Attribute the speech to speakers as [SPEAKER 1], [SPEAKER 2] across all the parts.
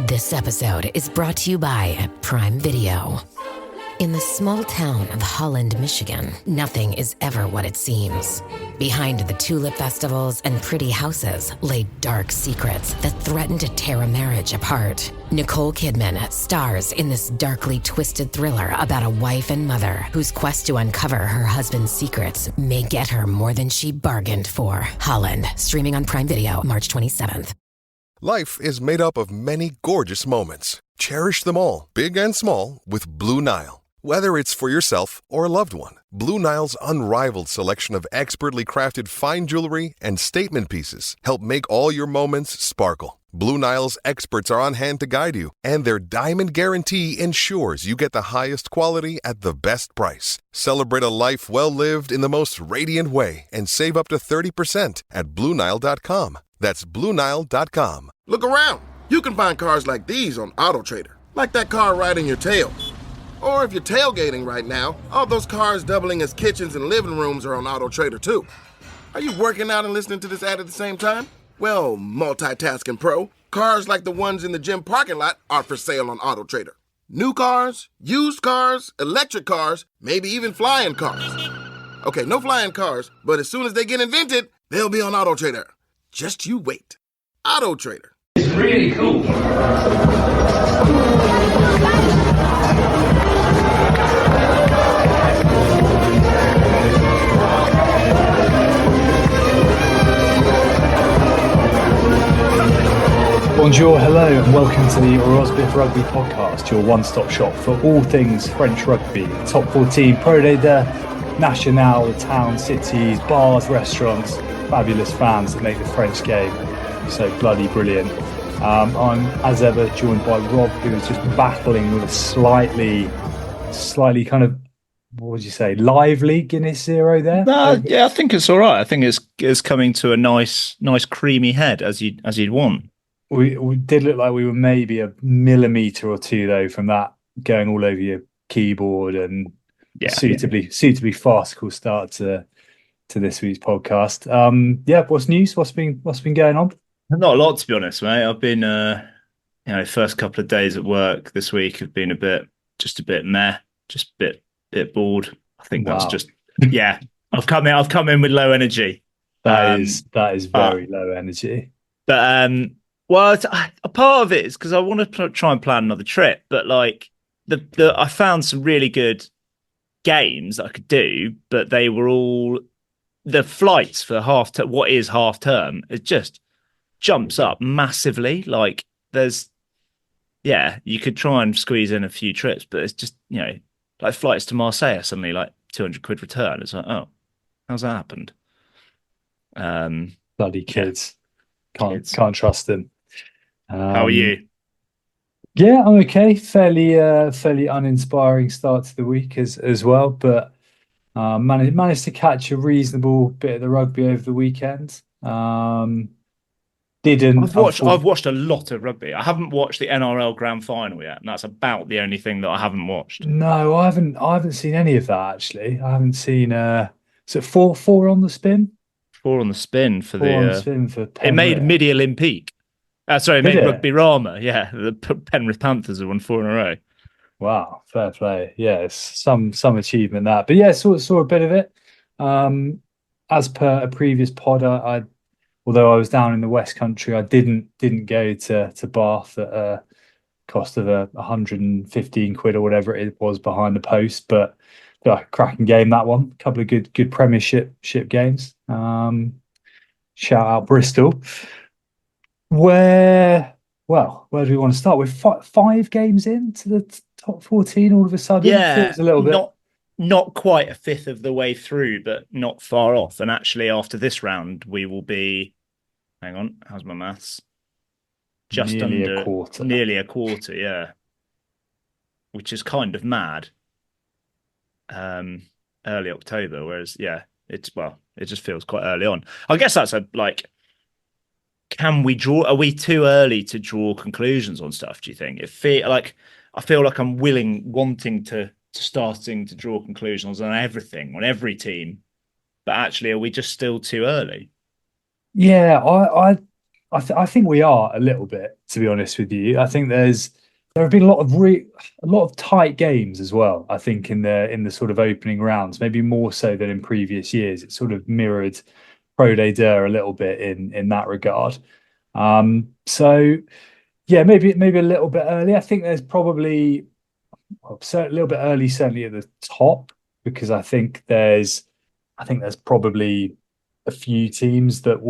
[SPEAKER 1] This episode is brought to you by Prime Video. In the small town of Holland, Michigan, nothing is ever what it seems. Behind the tulip festivals and pretty houses lay dark secrets that threaten to tear a marriage apart. Nicole Kidman stars in this darkly twisted thriller about a wife and mother whose quest to uncover her husband's secrets may get her more than she bargained for. Holland, streaming on Prime Video March 27th.
[SPEAKER 2] Life is made up of many gorgeous moments. Cherish them all, big and small, with Blue Nile. Whether it's for yourself or a loved one, Blue Nile's unrivaled selection of expertly crafted fine jewelry and statement pieces help make all your moments sparkle. Blue Nile's experts are on hand to guide you, and their diamond guarantee ensures you get the highest quality at the best price. Celebrate a life well lived in the most radiant way and save up to 30% at BlueNile.com. That's BlueNile.com.
[SPEAKER 3] Look around. You can find cars like these on AutoTrader, like that car riding your tail. Or if you're tailgating right now, all those cars doubling as kitchens and living rooms are on AutoTrader too. Are you working out and listening to this ad at the same time? Well, multitasking pro, cars like the ones in the gym parking lot are for sale on AutoTrader. New cars, used cars, electric cars, maybe even flying cars. Okay, no flying cars, but as soon as they get invented, they'll be on AutoTrader. Just you wait. AutoTrader.
[SPEAKER 4] It's really cool.
[SPEAKER 5] Bonjour, hello, and welcome to the Rosbif Rugby Podcast, your one-stop shop for all things French rugby. Top 14, Pro League, Nationale, the town, cities, bars, restaurants, fabulous fans that make the French game so bloody brilliant. I'm, as ever, joined by Rob, who is just battling with a slightly kind of, what would you say, lively Guinness Zero there?
[SPEAKER 6] Yeah, I think it's all right. I think it's coming to a nice creamy head as you'd want.
[SPEAKER 5] We did look like we were maybe a millimetre or two though from that going all over your keyboard, and suitably farcical start to this week's podcast. What's news? What's been going on?
[SPEAKER 6] Not a lot, to be honest, mate. I've been first couple of days at work this week have been a bit meh, just a bit bored. I think that's just I've come in with low energy.
[SPEAKER 5] That is very low energy.
[SPEAKER 6] But a part of it is because I want to try and plan another trip, but like I found some really good games that I could do, but they were all the flights for what is half term. It just jumps up massively. Like you could try and squeeze in a few trips, but it's just, like flights to Marseille are suddenly like 200 quid return. It's like, oh, how's that happened?
[SPEAKER 5] Bloody kids. Can't trust them.
[SPEAKER 6] How are you?
[SPEAKER 5] Yeah, I'm okay. Fairly uninspiring start to the week as well, but managed to catch a reasonable bit of the rugby over the weekend. I've
[SPEAKER 6] watched a lot of rugby. I haven't watched the NRL Grand Final yet, and that's about the only thing that I haven't watched.
[SPEAKER 5] No, I haven't seen any of that actually. I haven't seen. Is it four on the spin?
[SPEAKER 6] 4 on the spin for
[SPEAKER 5] it
[SPEAKER 6] made Midi Olympique. It made Rugby Rama. Yeah, the Penrith Panthers have won 4 in a row.
[SPEAKER 5] Wow, fair play. Yeah, it's some achievement that. But yeah, saw a bit of it. As per a previous pod, I although I was down in the West Country, I didn't go to Bath at a cost of 115 quid or whatever it was behind the post. But cracking game, that one. A couple of good Premiership games. Shout out Bristol. Where do we want to start? We're 5 games into the top 14 all of a sudden.
[SPEAKER 6] Yeah,
[SPEAKER 5] it feels a little bit.
[SPEAKER 6] Not quite a fifth of the way through, but not far off. And actually, after this round, we will be. Hang on, how's my maths? Just
[SPEAKER 5] nearly
[SPEAKER 6] under
[SPEAKER 5] a quarter.
[SPEAKER 6] Nearly a quarter, yeah. Which is kind of mad. Early October, whereas it just feels quite early on. I guess that's can we draw? Are we too early to draw conclusions on stuff? Do you think? I feel like I'm wanting to starting to draw conclusions on everything, on every team, but actually, are we just still too early?
[SPEAKER 5] Yeah, I think we are a little bit, to be honest with you. I think there have been a lot of tight games as well. I think in the sort of opening rounds, maybe more so than in previous years. It sort of mirrored Pro de Deux a little bit in that regard. So yeah, maybe a little bit early. I think there's probably a little bit early, certainly at the top, because I think there's probably a few teams that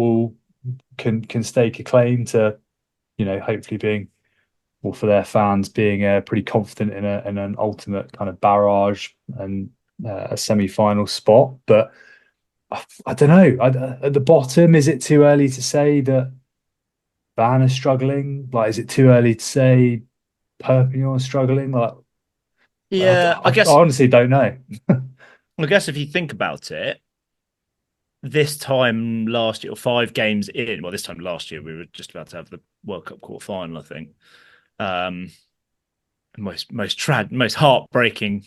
[SPEAKER 5] can stake a claim to, hopefully being, or for their fans being pretty confident in an ultimate kind of barrage and a semi-final spot. But I don't know. At the bottom, is it too early to say that Van is struggling? Like, is it too early to say Perpignan is struggling? Like,
[SPEAKER 6] yeah,
[SPEAKER 5] I honestly don't know.
[SPEAKER 6] I guess if you think about it, this time last year, or 5 games in, well, this time last year, we were just about to have the World Cup quarter final, I think. Most heartbreaking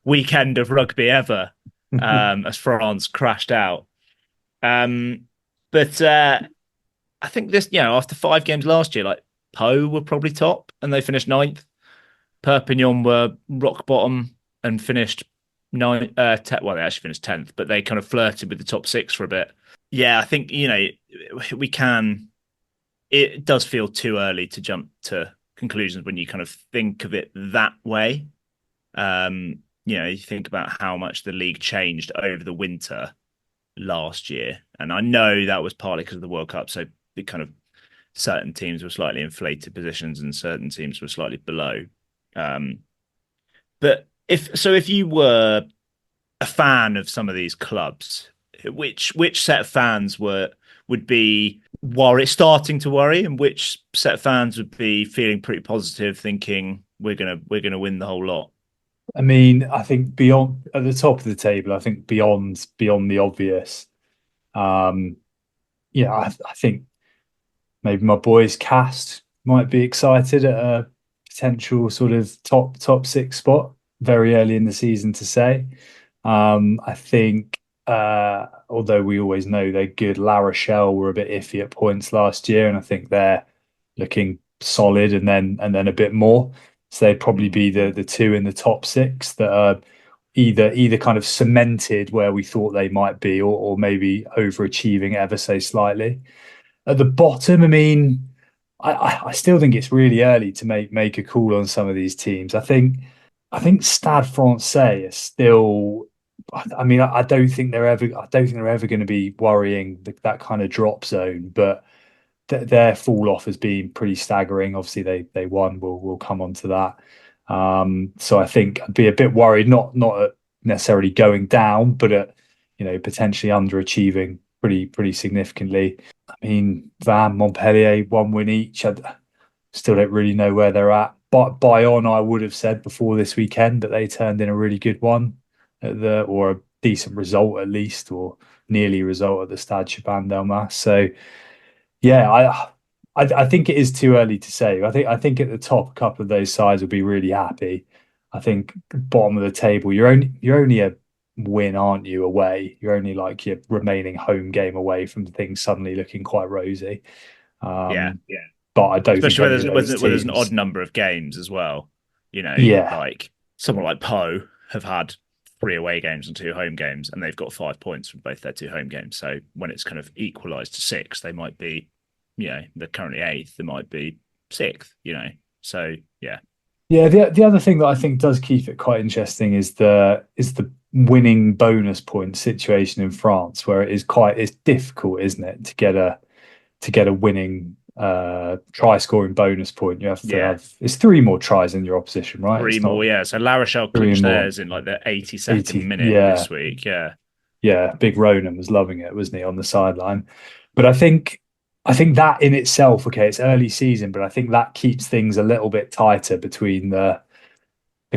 [SPEAKER 6] weekend of rugby ever, as France crashed out. But I think this, after 5 games last year, like Pau were probably top and they finished 9th. Perpignan were rock bottom and finished 9th. Well, they actually finished 10th, but they kind of flirted with the top 6 for a bit. Yeah, I think, we can. It does feel too early to jump to conclusions when you kind of think of it that way. You think about how much the league changed over the winter last year. And I know that was partly because of the World Cup. So the kind of certain teams were slightly inflated positions and certain teams were slightly below. But if you were a fan of some of these clubs, which set of fans would be starting to worry, and which set of fans would be feeling pretty positive, thinking we're gonna win the whole lot?
[SPEAKER 5] I mean, I think beyond at the top of the table, I think beyond the obvious. I think maybe my boys Castres might be excited at a potential sort of top 6 spot very early in the season to say. I think although we always know they're good, La Rochelle were a bit iffy at points last year, and I think they're looking solid and then a bit more. So they'd probably be the 2 in the top 6 that are either kind of cemented where we thought they might be, or maybe overachieving ever so slightly. At the bottom, I mean, I still think it's really early to make a call on some of these teams. I think Stade Francais is still. I mean, I don't think they're ever going to be worrying that kind of drop zone, but their fall off has been pretty staggering. Obviously, they won. We'll come on to that. So I think I'd be a bit worried, not at necessarily going down, but at potentially underachieving pretty significantly. I mean, Van, Montpellier, 1 win each. I still don't really know where they're at. But Bayonne, I would have said before this weekend that they turned in a really good one or a decent result at least, or nearly result at the Stade Chaban-Delmas. So yeah, I think it is too early to say. I think at the top, a couple of those sides will be really happy. I think bottom of the table, you're only a win, aren't you, away? You're only like your remaining home game away from things suddenly looking quite rosy.
[SPEAKER 6] Yeah.
[SPEAKER 5] But I don't
[SPEAKER 6] especially
[SPEAKER 5] think
[SPEAKER 6] where there's an odd number of games as well. Like someone like Pau have had 3 away games and 2 home games, and they've got 5 points from both their 2 home games. So when it's kind of equalised to 6, they might be, they're currently 8th, they might be 6th. So yeah.
[SPEAKER 5] Yeah, the other thing that I think does keep it quite interesting is the winning bonus point situation in France, where it's difficult, isn't it, to get a winning try scoring bonus point. You have to have it's 3 more tries in your opposition, right?
[SPEAKER 6] 3 more, yeah. So La Rochelle clinched theirs in like the 82nd minute this week.
[SPEAKER 5] Yeah, Big Ronan was loving it, wasn't he, on the sideline? But I think that in itself, okay, it's early season, but I think that keeps things a little bit tighter between the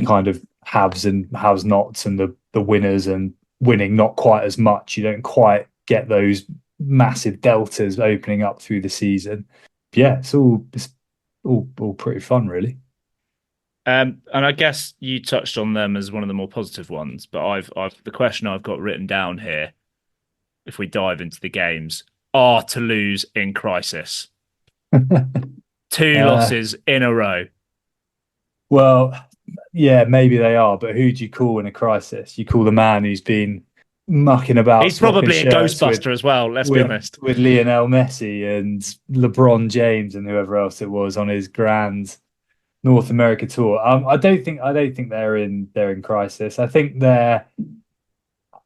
[SPEAKER 5] kind of haves and have-nots and the winners and winning not quite as much. You don't quite get those massive deltas opening up through the season. Yeah, it's all pretty fun, really.
[SPEAKER 6] And I guess you touched on them as one of the more positive ones, but I've the question I've got written down here, if we dive into the games, are Toulouse in crisis? 2 losses in a row.
[SPEAKER 5] Well, yeah, maybe they are, but who do you call in a crisis? You call the man who's been mucking about.
[SPEAKER 6] He's probably a Ghostbuster as well, let's be honest.
[SPEAKER 5] With Lionel Messi and LeBron James and whoever else it was on his grand North America tour. I don't think they're in crisis. I think they're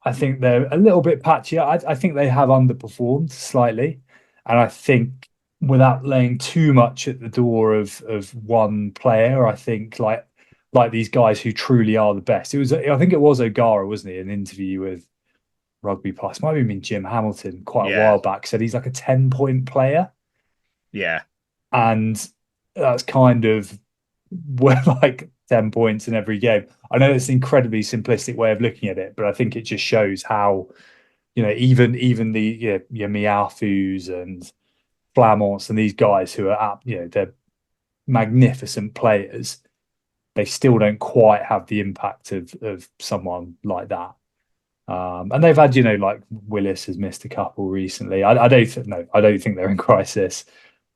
[SPEAKER 5] a little bit patchy. I think they have underperformed slightly, and I think without laying too much at the door of one player, I think like these guys who truly are the best. I think it was O'Gara, wasn't he? An interview with Rugby Plus, might have been Jim Hamilton quite a while back, said he's like a 10-point player.
[SPEAKER 6] Yeah,
[SPEAKER 5] and that's kind of where like 10 points in every game. I know it's an incredibly simplistic way of looking at it, but I think it just shows how, even the your Miafus and Flamonts and these guys who are they're magnificent players, they still don't quite have the impact of someone like that. And they've had, like Willis has missed a couple recently. I don't think they're in crisis.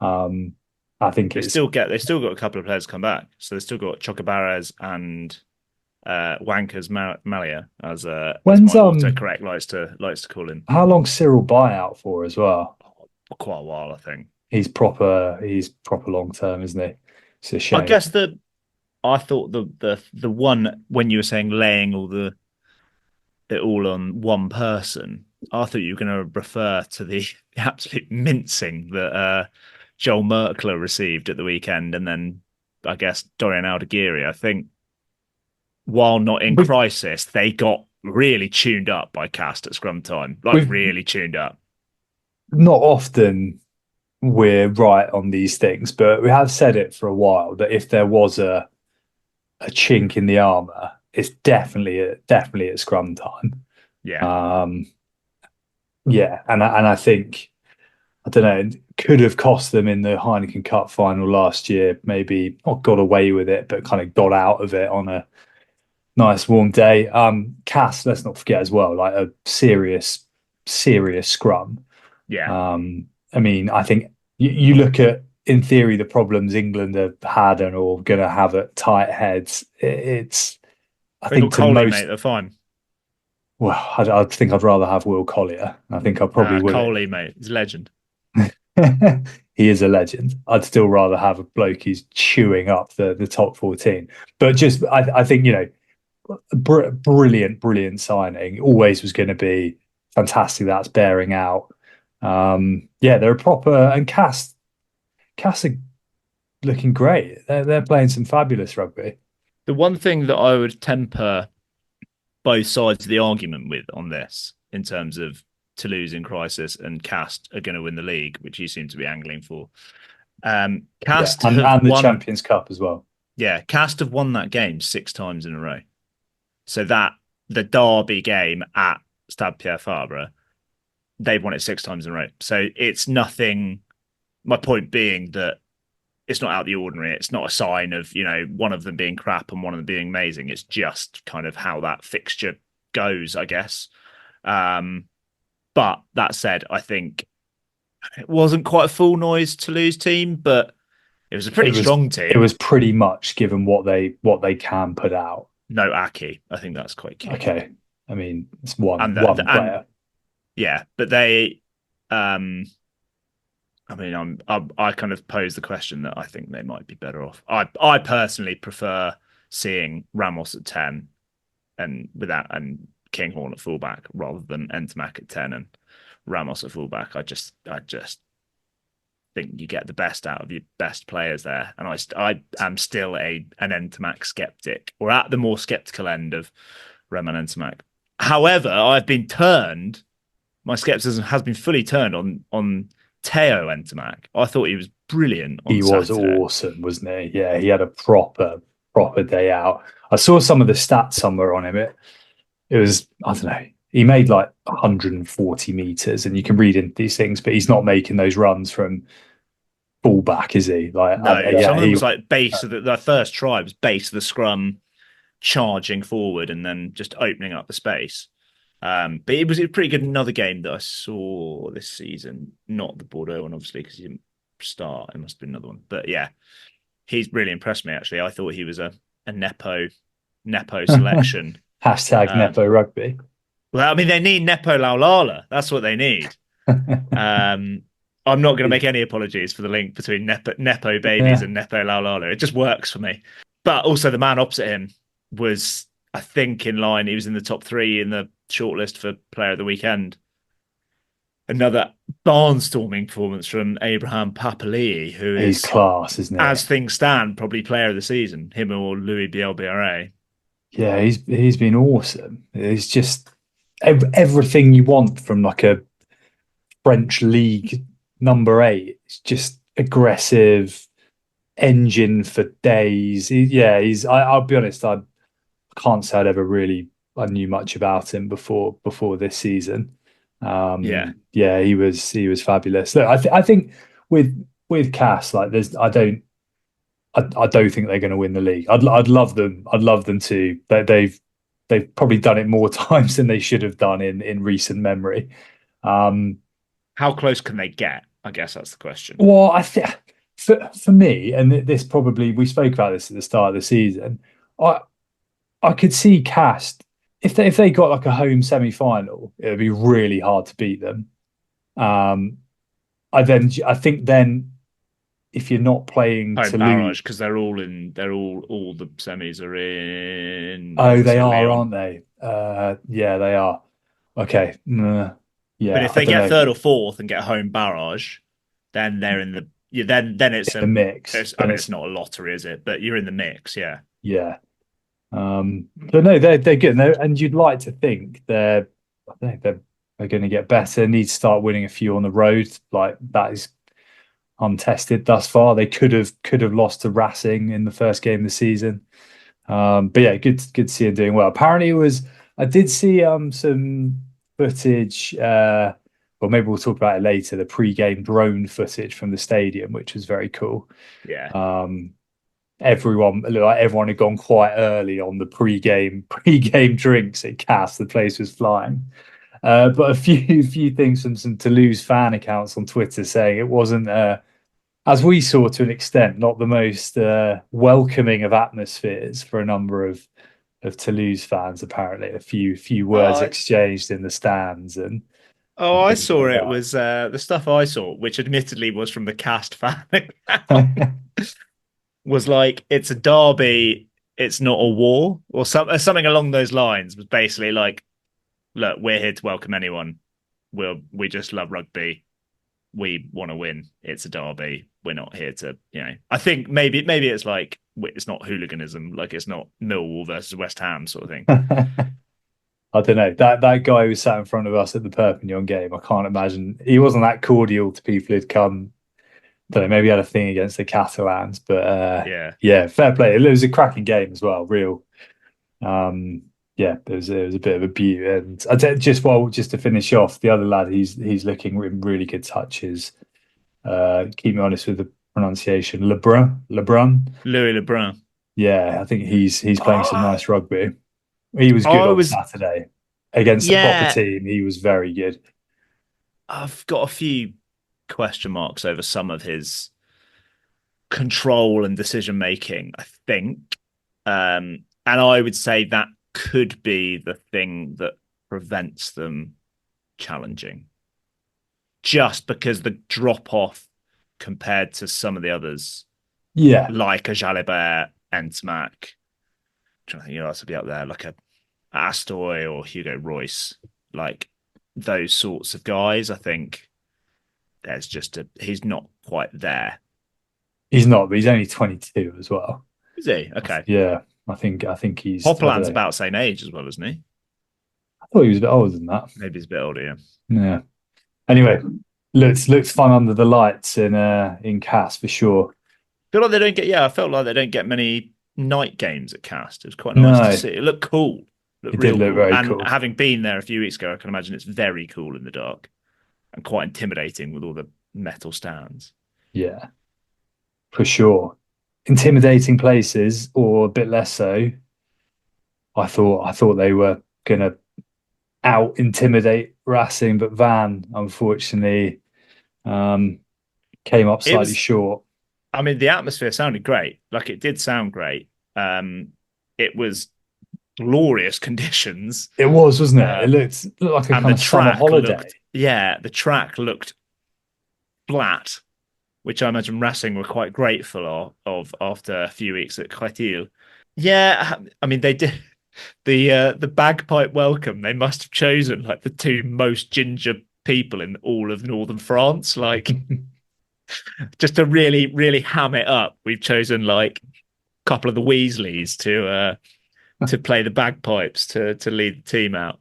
[SPEAKER 5] I think
[SPEAKER 6] they still got a couple of players come back. So they've still got Chocobares and Wankers Malia as autocorrect likes to call him.
[SPEAKER 5] How long Cyril buyout for as well?
[SPEAKER 6] Quite a while, I think.
[SPEAKER 5] He's proper long term, isn't he? It's a shame.
[SPEAKER 6] I guess I thought the one when you were saying laying it all on one person, I thought you were going to refer to the absolute mincing that Joel Merkler received at the weekend, and then I guess Dorian Aldeguerri. I think while not in crisis, they got really tuned up by Castres at scrum time, really tuned up.
[SPEAKER 5] Not often we're right on these things, but we have said it for a while that if there was a chink in the armor, it's definitely at scrum time.
[SPEAKER 6] Yeah.
[SPEAKER 5] And I think, I don't know, it could have cost them in the Heineken Cup final last year. Maybe not got away with it, but kind of got out of it on a nice warm day. Cass, let's not forget as well, like a serious scrum.
[SPEAKER 6] Yeah.
[SPEAKER 5] I mean, I think you look at, in theory, the problems England have had and or going to have at tight heads. I think to most,
[SPEAKER 6] mate, they're fine.
[SPEAKER 5] Well, I think I'd rather have Will Collier. I think I probably would.
[SPEAKER 6] Coley, mate, he's a legend.
[SPEAKER 5] He is a legend. I'd still rather have a bloke who's chewing up the top 14. But just, I think, brilliant signing. Always was going to be fantastic. That's bearing out. They're a proper, and Cass are looking great. They're playing some fabulous rugby.
[SPEAKER 6] The one thing that I would temper both sides of the argument with on this, in terms of Toulouse in crisis and Castres are going to win the league, which you seem to be angling for. Castres
[SPEAKER 5] and the Champions Cup as well.
[SPEAKER 6] Yeah, Castres have won that game 6 times in a row. So that the derby game at Stade Pierre Fabre, they've won it 6 times in a row. So it's nothing. My point being that it's not out of the ordinary. It's not a sign of, one of them being crap and one of them being amazing. It's just kind of how that fixture goes, I guess. But that said, I think it wasn't quite a full noise Toulouse team, but it was a pretty strong team.
[SPEAKER 5] It was pretty much given what they can put out.
[SPEAKER 6] No Aki. I think that's quite key.
[SPEAKER 5] Okay. I mean, it's one player.
[SPEAKER 6] Yeah, but they I kind of pose the question that I think they might be better off. I personally prefer seeing Ramos at 10 and Kinghorn at fullback rather than Entomac at 10 and Ramos at fullback. I just think you get the best out of your best players there, and I am still an Entomac skeptic, or at the more skeptical end of Romain Entomac. However, my skepticism has been fully turned on Teo Entomac. I thought he was brilliant on Saturday.
[SPEAKER 5] Was awesome, wasn't he? Yeah, he had a proper day out. I saw some of the stats somewhere on him. It was, I don't know, he made like 140 meters, and you can read into these things, but he's not making those runs from fullback, is he? Like,
[SPEAKER 6] no, some of them was like base of the first try was base of the scrum, charging forward and then just opening up the space. But it was pretty good. Another game that I saw this season, not the Bordeaux one, obviously, because he didn't start. It must have been another one. But yeah, he's really impressed me, actually. I thought he was a Nepo selection.
[SPEAKER 5] Hashtag Nepo rugby.
[SPEAKER 6] Well, I mean, they need Nepo Laulala. That's what they need. I'm not going to make any apologies for the link between Nepo babies and Nepo Laulala. It just works for me. But also the man opposite him was, I think, in line. He was in the top 3 in the shortlist for Player of the Weekend. Another barnstorming performance from Abraham Papali'i, who is
[SPEAKER 5] class, isn't he?
[SPEAKER 6] As things stand, probably Player of the Season. Him or Louis Bielbiaré.
[SPEAKER 5] Yeah, he's been awesome. It's just everything you want from like a French league number 8. It's just aggressive, engine for days. I'll be honest, I can't say I knew much about him before this season. He was fabulous. Look, I think with Castres, like I don't think they're going to win the league. I'd love them to. They've probably done it more times than they should have done in recent memory.
[SPEAKER 6] How close can they get? I guess that's the question.
[SPEAKER 5] Well, I think for me, and this probably, we spoke about this at the start of the season, I could see Castres, if they got like a home semi-final, it would be really hard to beat them. I think if you're not playing
[SPEAKER 6] Toulouse, barrage, because all the semis are in.
[SPEAKER 5] Oh, they are, aren't they? Yeah, they are. Okay. Yeah,
[SPEAKER 6] but if they get 3rd or 4th and get a home barrage, then they're in the then it's
[SPEAKER 5] a mix.
[SPEAKER 6] It's not a lottery, is it? But you're in the mix, yeah.
[SPEAKER 5] Yeah. But no, they're good, and you'd like to think they're going to get better. Need to start winning a few on the road. Like, that is untested thus far. They could have lost to Racing in the first game of the season. But yeah, good to see him doing well. Apparently, I did see some footage. Well, maybe we'll talk about it later. The pre-game drone footage from the stadium, which was very cool.
[SPEAKER 6] Yeah.
[SPEAKER 5] Everyone had gone quite early on the pre-game drinks at Castres. The place was flying. But a few things from some Toulouse fan accounts on Twitter saying it wasn't, as we saw to an extent, not the most welcoming of atmospheres for a number of Toulouse fans. Apparently, a few words exchanged in the stands. And
[SPEAKER 6] I saw it was the stuff I saw, which admittedly was from the Castres fan account, was like, it's a derby, it's not a war, or something along those lines. Was basically like, look, we're here to welcome anyone. We just love rugby. We want to win. It's a derby. We're not here to, I think maybe it's like, it's not hooliganism. Like, it's not Millwall versus West Ham sort of thing.
[SPEAKER 5] I don't know. That guy who sat in front of us at the Perpignan game, I can't imagine. He wasn't that cordial to people who'd come. I don't know, maybe he had a thing against the Catalans, but yeah, fair play. It was a cracking game as well. Real. Yeah, there was a bit of a beauty. And just to finish off, the other lad, he's looking in really good touches. Keep me honest with the pronunciation. Louis Lebrun. Yeah, I think he's playing some nice rugby. He was good on Saturday against a proper team. He was very good.
[SPEAKER 6] I've got a few question marks over some of his control and decision making, I think. And I would say that could be the thing that prevents them challenging. Just because the drop off compared to some of the others, like a Jalibert, Entmac, I'm trying to think who else would be up there, like a Astoy or Hugo Royce, like those sorts of guys. I think there's he's not quite there.
[SPEAKER 5] He's not, but he's only 22 as well.
[SPEAKER 6] Is he? Okay.
[SPEAKER 5] Yeah, I think he's.
[SPEAKER 6] Hopland's about the same age as well, isn't he?
[SPEAKER 5] I thought he was a bit older than that.
[SPEAKER 6] Maybe he's a bit older, yeah.
[SPEAKER 5] Yeah. Anyway, looks fun under the lights in Castres for sure.
[SPEAKER 6] I felt like they don't get many night games at Castres. It was quite nice to see. It looked cool.
[SPEAKER 5] It did look very cool.
[SPEAKER 6] And having been there a few weeks ago, I can imagine it's very cool in the dark and quite intimidating with all the metal stands.
[SPEAKER 5] Yeah, for sure. Intimidating places, or a bit less so. I thought they were gonna out intimidate Racing, but Van, unfortunately, came up slightly short.
[SPEAKER 6] I mean, the atmosphere sounded great. Like, it did sound great. It was glorious conditions.
[SPEAKER 5] It was, wasn't it? It looked like a kind of summer holiday.
[SPEAKER 6] The track looked flat, which I imagine Racing were quite grateful of after a few weeks at Créteil. Yeah, I mean, they did the bagpipe welcome. They must have chosen like the two most ginger people in all of northern France, like just to really, really ham it up. We've chosen like a couple of the Weasleys to play the bagpipes to lead the team out.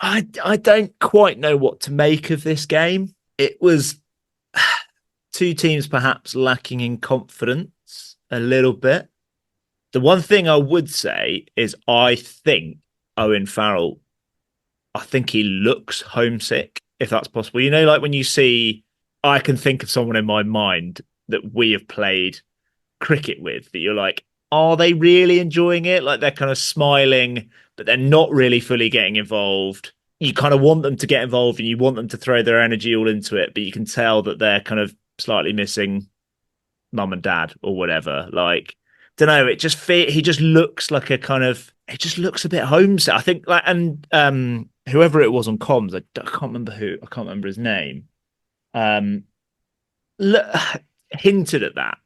[SPEAKER 6] I don't quite know what to make of this game. It was two teams perhaps lacking in confidence a little bit. The one thing I would say is I think Owen Farrell, I think he looks homesick, if that's possible. You know, like when you see, I can think of someone in my mind that we have played cricket with that you're like, are they really enjoying it? Like they're kind of smiling, but they're not really fully getting involved. You kind of want them to get involved and you want them to throw their energy all into it, but you can tell that they're kind of slightly missing mum and dad or whatever. Like, don't know. It just he just looks like a kind of. It just looks a bit homesick. I think, like, and whoever it was on comms, I can't remember who. I can't remember his name. Hinted at that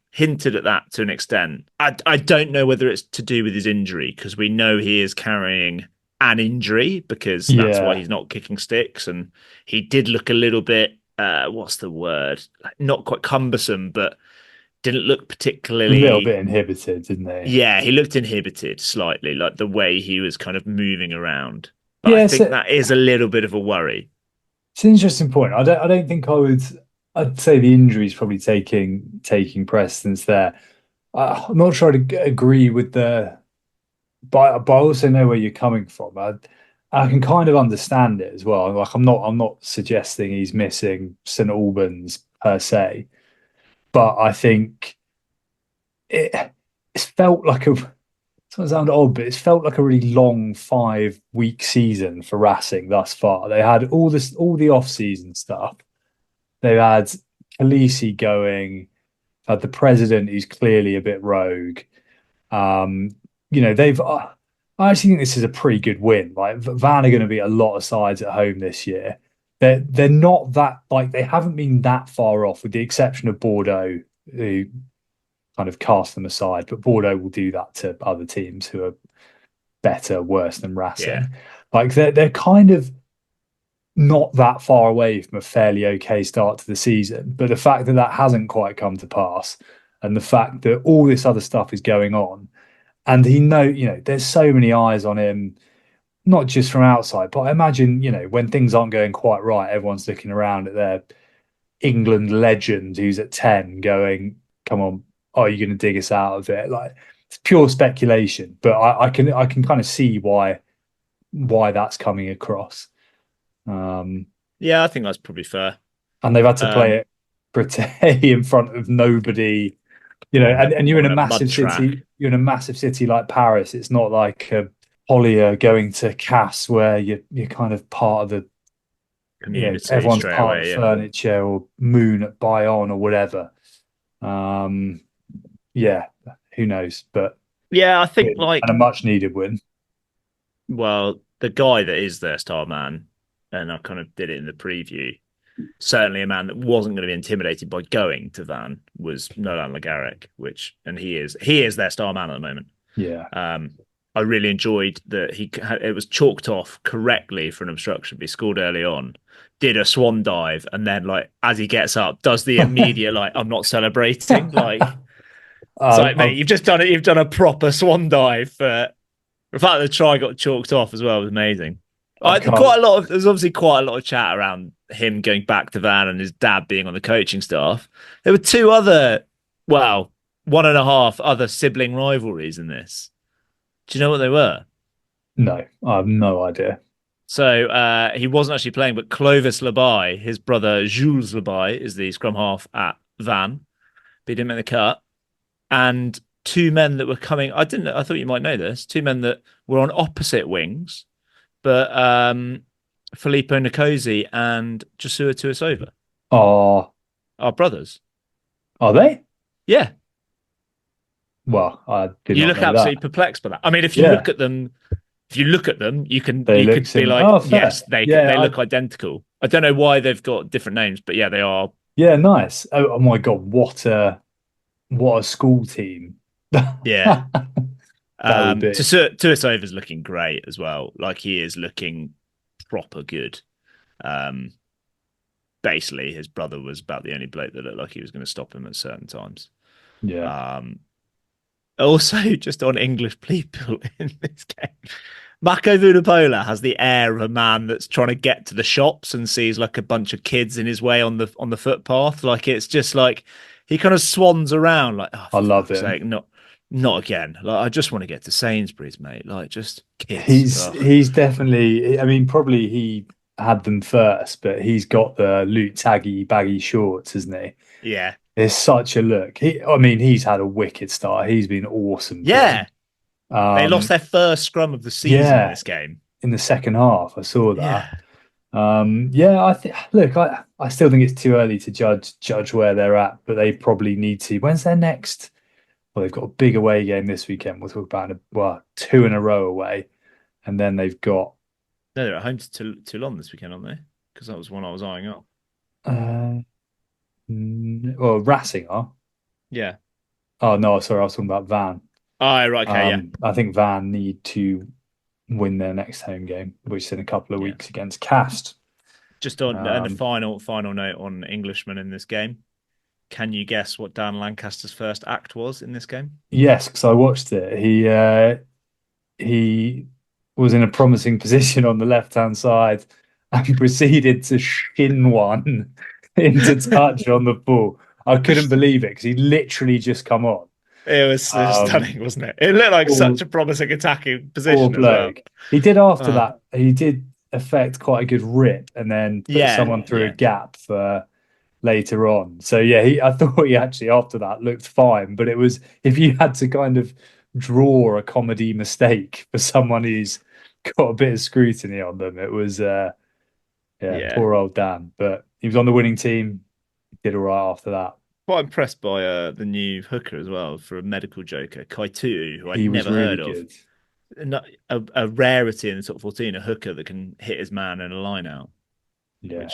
[SPEAKER 6] to an extent. I don't know whether it's to do with his injury because we know he is carrying an injury because that's why he's not kicking sticks, and he did look a little bit. What's the word? Not quite cumbersome, but didn't look particularly...
[SPEAKER 5] A little bit inhibited, didn't he?
[SPEAKER 6] Yeah, he looked inhibited slightly, like the way he was kind of moving around. But I think that is a little bit of a worry.
[SPEAKER 5] It's an interesting point. I don't think I'd say the injury is probably taking precedence there. I'm not sure I'd agree with but I also know where you're coming from. I can kind of understand it as well. Like I'm not suggesting he's missing St Albans per se, but I think it's felt like it sounds odd, but it's felt like a really long 5-week season for Racing thus far. They had all the off-season stuff. They've had Khaleesi going, had the president who's clearly a bit rogue. I actually think this is a pretty good win. Like Van are going to be a lot of sides at home this year. They're not that, like, they haven't been that far off, with the exception of Bordeaux, who kind of cast them aside. But Bordeaux will do that to other teams who are better, worse than Racing. Yeah. Like they're kind of not that far away from a fairly okay start to the season. But the fact that hasn't quite come to pass, and the fact that all this other stuff is going on, and there's so many eyes on him, not just from outside, but I imagine, when things aren't going quite right, everyone's looking around at their England legend who's at 10 going, come on, are you going to dig us out of it? Like, it's pure speculation, but I can kind of see why that's coming across.
[SPEAKER 6] Yeah, I think that's probably fair.
[SPEAKER 5] And they've had to play it Brete in front of nobody, and you're in a massive city. You're in a massive city like Paris. It's not like a Collier going to Castres where you're kind of part of the community. Everyone's part of the furniture, or Moon at Bayonne or whatever. Who knows? But
[SPEAKER 6] yeah, I think and
[SPEAKER 5] a much needed win.
[SPEAKER 6] Well, the guy that is their star man, and I kind of did it in the preview, certainly a man that wasn't going to be intimidated by going to Van, was Nolan Le Garrec, and he is their star man at the moment.
[SPEAKER 5] Yeah.
[SPEAKER 6] I really enjoyed that it was chalked off correctly for an obstruction. He scored early on, did a swan dive, and then as he gets up, does the immediate I'm not celebrating. Mate, you've just done it. You've done a proper swan dive. The fact that the try got chalked off as well was amazing. There's obviously quite a lot of chat around him going back to Van and his dad being on the coaching staff. There were 2 other, 1.5 other sibling rivalries in this. Do you know what they were?
[SPEAKER 5] No, I have no idea.
[SPEAKER 6] So he wasn't actually playing, but Clovis Labai, his brother Jules Labai, is the scrum half at Van, but he didn't make the cut. And 2 men that were coming, I thought you might know this, 2 men that were on opposite wings, but Filippo Nicosi and Joshua Tuisova are brothers.
[SPEAKER 5] Are they?
[SPEAKER 6] Yeah.
[SPEAKER 5] Well, I did
[SPEAKER 6] You
[SPEAKER 5] not
[SPEAKER 6] look
[SPEAKER 5] know
[SPEAKER 6] absolutely
[SPEAKER 5] that.
[SPEAKER 6] perplexed by that. I mean, if you
[SPEAKER 5] Yeah,
[SPEAKER 6] look at them, you can
[SPEAKER 5] they look
[SPEAKER 6] be
[SPEAKER 5] similar.
[SPEAKER 6] like,
[SPEAKER 5] Oh, fair.
[SPEAKER 6] yes, they
[SPEAKER 5] Yeah,
[SPEAKER 6] look identical. I don't know why they've got different names, but yeah, they are.
[SPEAKER 5] yeah, nice. Oh my God, what a school team.
[SPEAKER 6] Yeah.
[SPEAKER 5] That would be.
[SPEAKER 6] Tuisova's looking great as well. Like he is looking proper good. Um, Basically, his brother was about the only bloke that looked like he was going to stop him at certain times.
[SPEAKER 5] Yeah.
[SPEAKER 6] Also, just on English people in this game, Mako Vunipola has the air of a man that's trying to get to the shops and sees like a bunch of kids in his way on the footpath. Like it's just like he kind of swans around like, oh,
[SPEAKER 5] I love
[SPEAKER 6] fuck's
[SPEAKER 5] him.
[SPEAKER 6] sake, not again. Like I just want to get to Sainsbury's, mate. Like just kids.
[SPEAKER 5] He's definitely. I mean, probably he had them first, but he's got the loot taggy baggy shorts, isn't he?
[SPEAKER 6] Yeah.
[SPEAKER 5] It's such a look. I mean, he's had a wicked start. He's been awesome.
[SPEAKER 6] Yeah. They lost their first scrum of the season in this game.
[SPEAKER 5] In the second half. I saw that.
[SPEAKER 6] Yeah.
[SPEAKER 5] I think. Look, I still think it's too early to judge where they're at, but they probably need to. When's their next? Well, they've got a big away game this weekend. We'll talk about two in a row away, and then they've got.
[SPEAKER 6] No, they're at home to Toulon this weekend, aren't they? Because that was one I was eyeing up.
[SPEAKER 5] Well, Racing are.
[SPEAKER 6] Yeah.
[SPEAKER 5] Oh no, sorry, I was talking about Van.
[SPEAKER 6] Oh, right, okay, yeah.
[SPEAKER 5] I think Van need to win their next home game, which is in a couple of weeks against Castres.
[SPEAKER 6] Just on and a final note on Englishmen in this game. Can you guess what Dan Lancaster's first act was in this game?
[SPEAKER 5] Yes, because I watched it. He was in a promising position on the left-hand side and proceeded to shin one into touch on the ball. I couldn't believe it because he literally just come on.
[SPEAKER 6] It was stunning, wasn't it? It looked like such a promising attacking position as well.
[SPEAKER 5] He did after that. He did affect quite a good rip and then put someone through a gap for later on. So yeah, I thought he actually after that looked fine. But it was if you had to kind of draw a comedy mistake for someone who's got a bit of scrutiny on them, it was poor old Dan. But he was on the winning team. Did all right after that.
[SPEAKER 6] Quite impressed by the new hooker as well for a medical joker, Kaitu, who I'd never heard of. A rarity in the top 14, a hooker that can hit his man in a line out.
[SPEAKER 5] Yeah,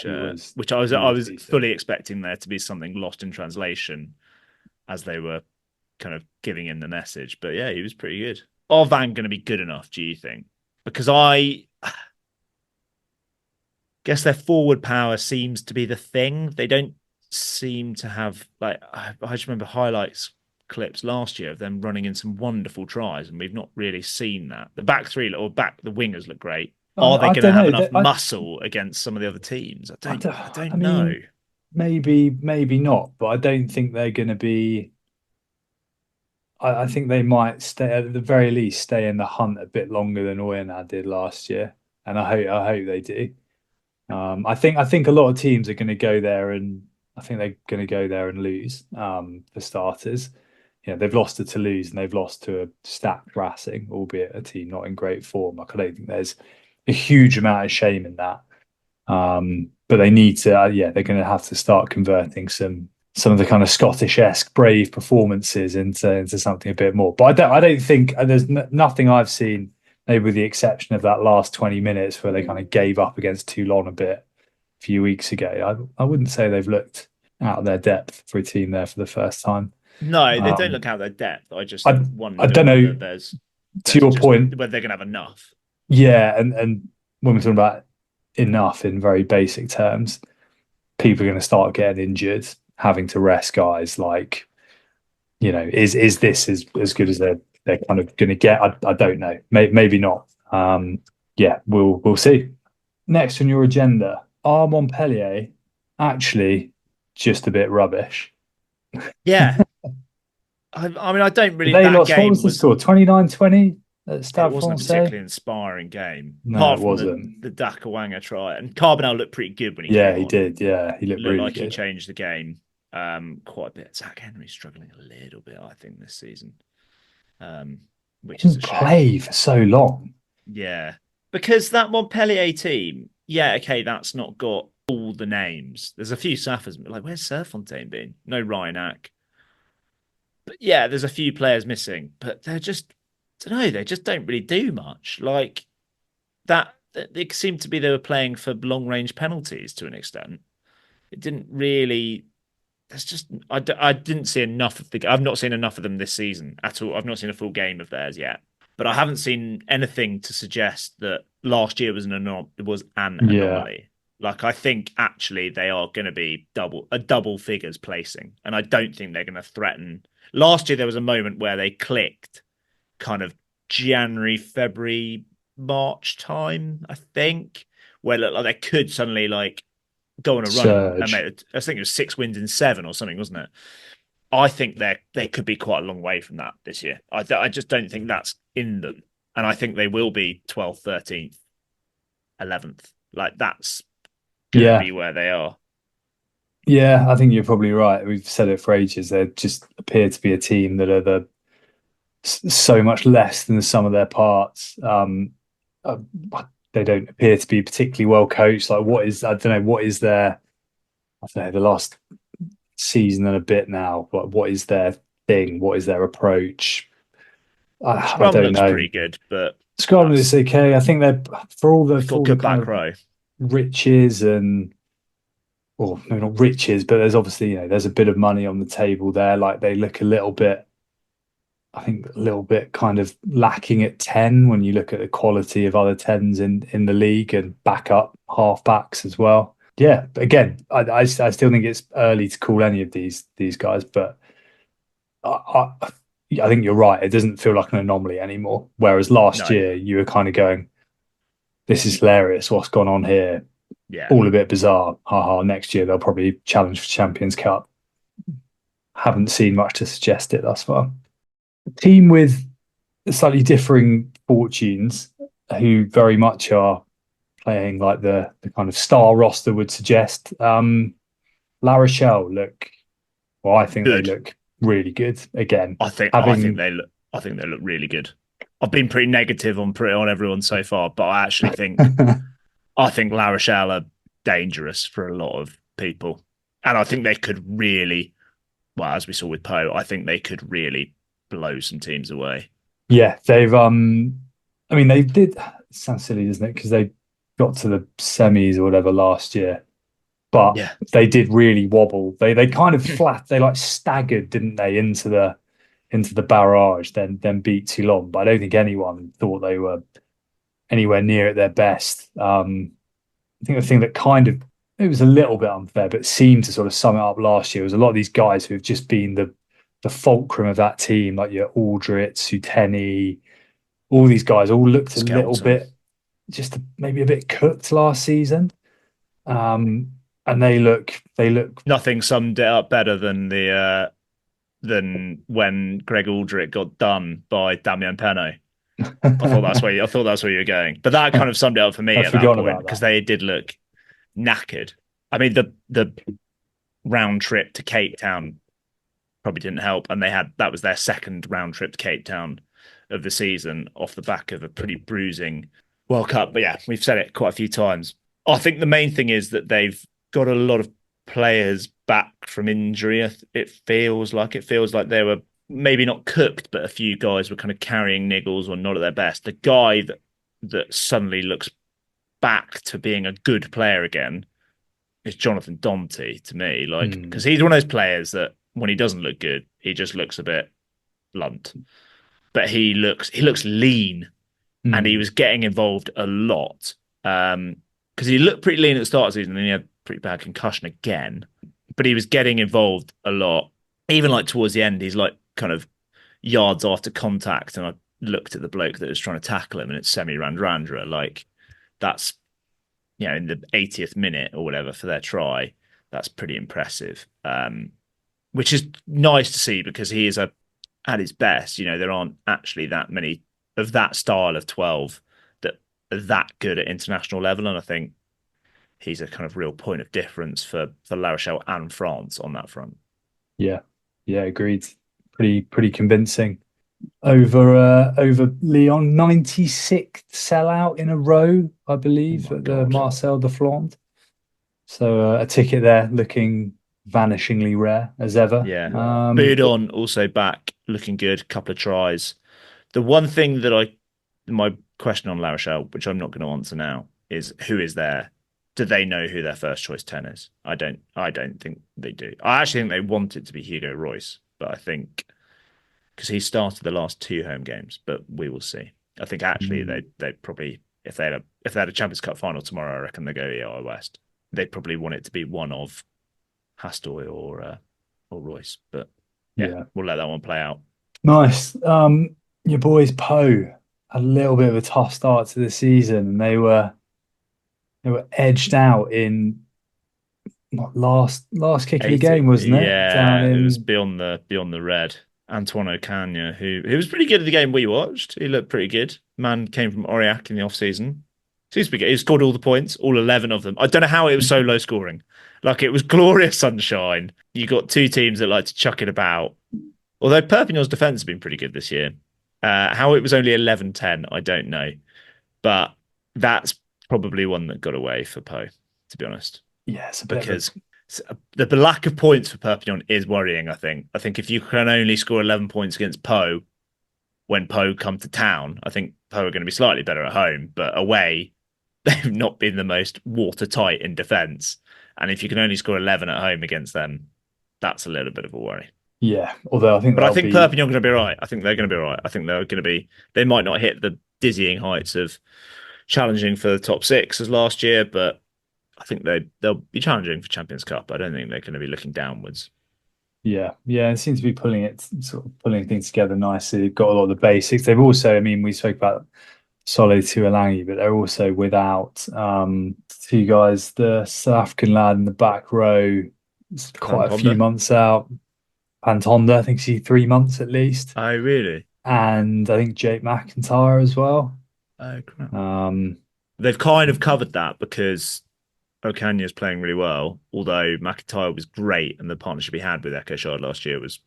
[SPEAKER 6] which I was fully expecting there to be something lost in translation as they were kind of giving him the message. But yeah, he was pretty good. Are Van going to be good enough, do you think? Because I guess their forward power seems to be the thing. They don't seem to have I just remember highlights clips last year of them running in some wonderful tries, and we've not really seen that. The back three the wingers look great. Are they going to have enough muscle against some of the other teams? I don't know.
[SPEAKER 5] Maybe not, but I don't think they're going to be. I think they might stay at the very least stay in the hunt a bit longer than Oyonnax did last year, and I hope they do. I think a lot of teams are going to go there and. I think they're going to go there and lose for starters. Yeah, they've lost to Toulouse and they've lost to a stacked Racing, albeit a team not in great form. I don't think there's a huge amount of shame in that. But they need to, they're going to have to start converting some of the kind of Scottish-esque brave performances into something a bit more. But I don't think there's nothing I've seen, maybe with the exception of that last 20 minutes where they kind of gave up against Toulon a bit. Few weeks ago, I wouldn't say they've looked out of their depth for a team there for the first time.
[SPEAKER 6] No, they don't look out of their depth. I just wonder.
[SPEAKER 5] I don't know.
[SPEAKER 6] There's
[SPEAKER 5] to your point,
[SPEAKER 6] whether they're going to have enough.
[SPEAKER 5] Yeah, and when we're talking about enough in very basic terms, people are going to start getting injured, having to rest guys. Like, is this as good as they're kind of going to get? I don't know. Maybe not. We'll see. Next on your agenda. Are Montpellier actually just a bit rubbish?
[SPEAKER 6] Yeah. I mean, I don't really...
[SPEAKER 5] They lost, what was the score? 29-20 at Stade
[SPEAKER 6] It wasn't
[SPEAKER 5] Francais?
[SPEAKER 6] a particularly inspiring game.
[SPEAKER 5] No,
[SPEAKER 6] apart
[SPEAKER 5] it wasn't.
[SPEAKER 6] The Dakawanga try. And Carbonell looked pretty good when he
[SPEAKER 5] came
[SPEAKER 6] on.
[SPEAKER 5] He did. Yeah, he looked really
[SPEAKER 6] like
[SPEAKER 5] good.
[SPEAKER 6] He changed the game quite a bit. Zach Henry's struggling a little bit, I think, this season. Which is a shame.
[SPEAKER 5] Play for so long.
[SPEAKER 6] Yeah. Because that Montpellier team... Yeah, okay, that's not got all the names. There's a few Saffers, but where's Serfontaine been? No Ryan Ack. But yeah, there's a few players missing, but they're just, I don't know, they just don't really do much. Like that, it seemed to be they were playing for long range penalties to an extent. It didn't really. There's just I didn't see enough of the. I've not seen enough of them this season at all. I've not seen a full game of theirs yet, but I haven't seen anything to suggest that last year was an anomaly. Like I think actually they are going to be double figures placing, and I don't think they're going to threaten. Last year there was a moment where they clicked, kind of January, February, March time, I think, where like they could suddenly like go on a run and make, I think it was 6 wins in 7 or something, wasn't it? I think they could be quite a long way from that this year. I just don't think that's in them, and I think they will be 12th, 13th, 11th. Like that's going to be where they are.
[SPEAKER 5] Yeah, I think you're probably right. We've said it for ages. They just appear to be a team that are so much less than the sum of their parts. They don't appear to be particularly well coached. Like I don't know, what is their, I don't know, the last season and a bit now, but what is their thing? What is their approach? I don't know.
[SPEAKER 6] Pretty good, but
[SPEAKER 5] Scrum is okay. I think they're for all the
[SPEAKER 6] good back row
[SPEAKER 5] riches and, or maybe not riches, but there's obviously, there's a bit of money on the table there. Like they look a little bit kind of lacking at 10 when you look at the quality of other 10s in the league and backup halfbacks as well. Yeah, but again, I still think it's early to call any of these guys, but I think you're right. It doesn't feel like an anomaly anymore. Whereas last year you were kind of going, this is hilarious. What's gone on here?
[SPEAKER 6] Yeah,
[SPEAKER 5] all a bit bizarre. Next year they'll probably challenge for Champions Cup. Haven't seen much to suggest it thus far. A team with slightly differing fortunes, who very much are playing like the kind of star roster would suggest. La Rochelle I think they look really good again.
[SPEAKER 6] I think they look really good. I've been pretty negative on everyone so far, but I actually think I think La Rochelle are dangerous for a lot of people, and I think they could really, well, as we saw with Poe, I think they could really blow some teams away.
[SPEAKER 5] Yeah, they've they did. It sounds silly, doesn't it? Because they got to the semis or whatever last year, but they did really wobble. They kind of they like staggered, didn't they, into the barrage, then beat Toulon. But I don't think anyone thought they were anywhere near at their best. I think the thing that kind of, it was a little bit unfair, but seemed to sort of sum it up last year was a lot of these guys who have just been the fulcrum of that team, like your Aldritz, Uteni, all these guys all looked a little bit, just maybe a bit cooked last season. And they look
[SPEAKER 6] nothing summed it up better than than when Greg Aldrich got done by Damien Penaud. I thought that's where you were going, but that kind of summed it up for me at that point, because they did look knackered. I mean, the round trip to Cape Town probably didn't help, and that was their second round trip to Cape Town of the season off the back of a pretty bruising World Cup. But yeah, we've said it quite a few times. I think the main thing is that they've got a lot of players back from injury. It feels like they were maybe not cooked, but a few guys were kind of carrying niggles or not at their best. The guy that suddenly looks back to being a good player again is Jonathan Dante to me, because he's one of those players that when he doesn't look good, he just looks a bit blunt, but he looks lean, and he was getting involved a lot, because he looked pretty lean at the start of the season, and he had pretty bad concussion again, but he was getting involved a lot. Even like towards the end, he's like kind of yards after contact, and I looked at the bloke that was trying to tackle him, and it's Semi Randrandra. Like that's, in the 80th minute or whatever for their try. That's pretty impressive, which is nice to see, because he is at his best. There aren't actually that many of that style of 12 that are that good at international level, and I think he's a kind of real point of difference for La Rochelle and France on that front. Yeah,
[SPEAKER 5] agreed. Pretty convincing over Lyon. 96th sellout in a row, I believe, at the Marcel de Flandre. So a ticket there looking vanishingly rare as ever.
[SPEAKER 6] Yeah. Bayonne also back, looking good, couple of tries. The one thing that my question on La Rochelle, which I'm not going to answer now, is who is there? Do they know who their first choice 10 is? I don't think they do. I actually think they want it to be Hugo Royce, but I think because he started the last 2 home games, but we will see. I think actually they probably, if they had a Champions Cup final tomorrow, I reckon they go EI West. They'd probably want it to be one of Hastoy or Royce, but yeah, we'll let that one play out.
[SPEAKER 5] Nice. Your boys Po had a little bit of a tough start to the season, and they were edged out in last kick of the game, wasn't it?
[SPEAKER 6] Yeah, it was beyond the red. Antoine Dupont, who was pretty good at the game we watched. He looked pretty good. Man came from Aurillac in the off season. Seems to be good. He scored all the points, all 11 of them. I don't know how it was so low scoring. Like, it was glorious sunshine. You got 2 teams that like to chuck it about. Although Perpignan's defence has been pretty good this year. How it was only 11-10, I don't know. But that's probably one that got away for Po, to be honest.
[SPEAKER 5] Yes,
[SPEAKER 6] because the lack of points for Perpignan is worrying, I think. I think if you can only score 11 points against Po when Po come to town, I think Po are going to be slightly better at home, but away, they've not been the most watertight in defence. And if you can only score 11 at home against them, that's a little bit of a worry.
[SPEAKER 5] Yeah, although I think
[SPEAKER 6] Perpignan are going to be right. I think they're going to be right. I think they're going to be. They might not hit the dizzying heights of challenging for the top 6 as last year, but I think they'll be challenging for Champions Cup. I don't think they're going to be looking downwards.
[SPEAKER 5] Yeah, it seems to be pulling things together nicely. They've got a lot of the basics. They've also, I mean, we spoke about Solo Tuolangi, but they're also without 2 guys, the South African lad in the back row, quite a few months out. Pantonda, I think she's 3 months at least.
[SPEAKER 6] Oh, really?
[SPEAKER 5] And I think Jake McIntyre as well.
[SPEAKER 6] Oh, crap. They've kind of covered that because Okanya's playing really well, although McIntyre was great and the partnership he had with Echo Shard last year was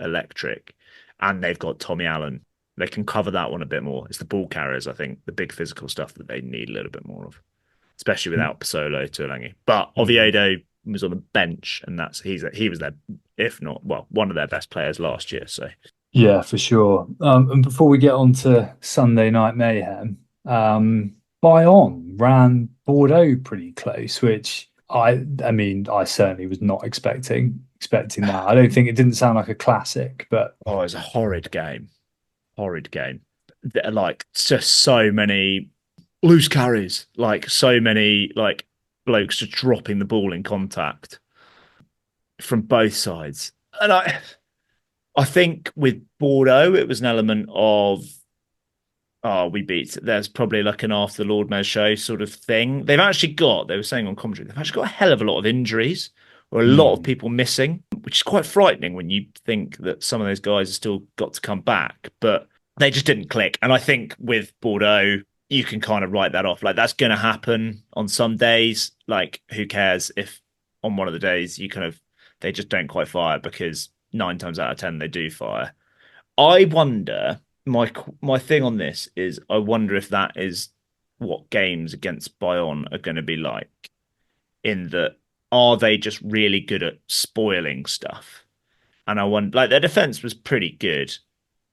[SPEAKER 6] electric. And they've got Tommy Allen. They can cover that one a bit more. It's the ball carriers, I think, the big physical stuff that they need a little bit more of, especially without Solo Tuolangi. But Oviedo was on the bench, and he was their, if not, well, one of their best players last year. So
[SPEAKER 5] yeah, for sure. And before we get on to Sunday Night Mayhem, Bayonne ran Bordeaux pretty close, which I mean, I certainly was not expecting that. I don't think it didn't sound like a classic, but
[SPEAKER 6] it was a horrid game. Like, just so many loose carries, like so many like blokes just dropping the ball in contact from both sides. And I think with Bordeaux, it was an element of, we beat. There's probably like an after the Lord Mayor show sort of thing. They were saying on commentary, they've actually got a hell of a lot of injuries or a lot of people missing, which is quite frightening when you think that some of those guys have still got to come back, but they just didn't click. And I think with Bordeaux, you can kind of write that off. Like, that's going to happen on some days. Like, who cares if on one of the days they just don't quite fire, because 9 times out of 10 they do fire. I wonder, my thing on this is, I wonder if that is what games against Bayonne are going to be like, in that, are they just really good at spoiling stuff? And I wonder, like, their defense was pretty good,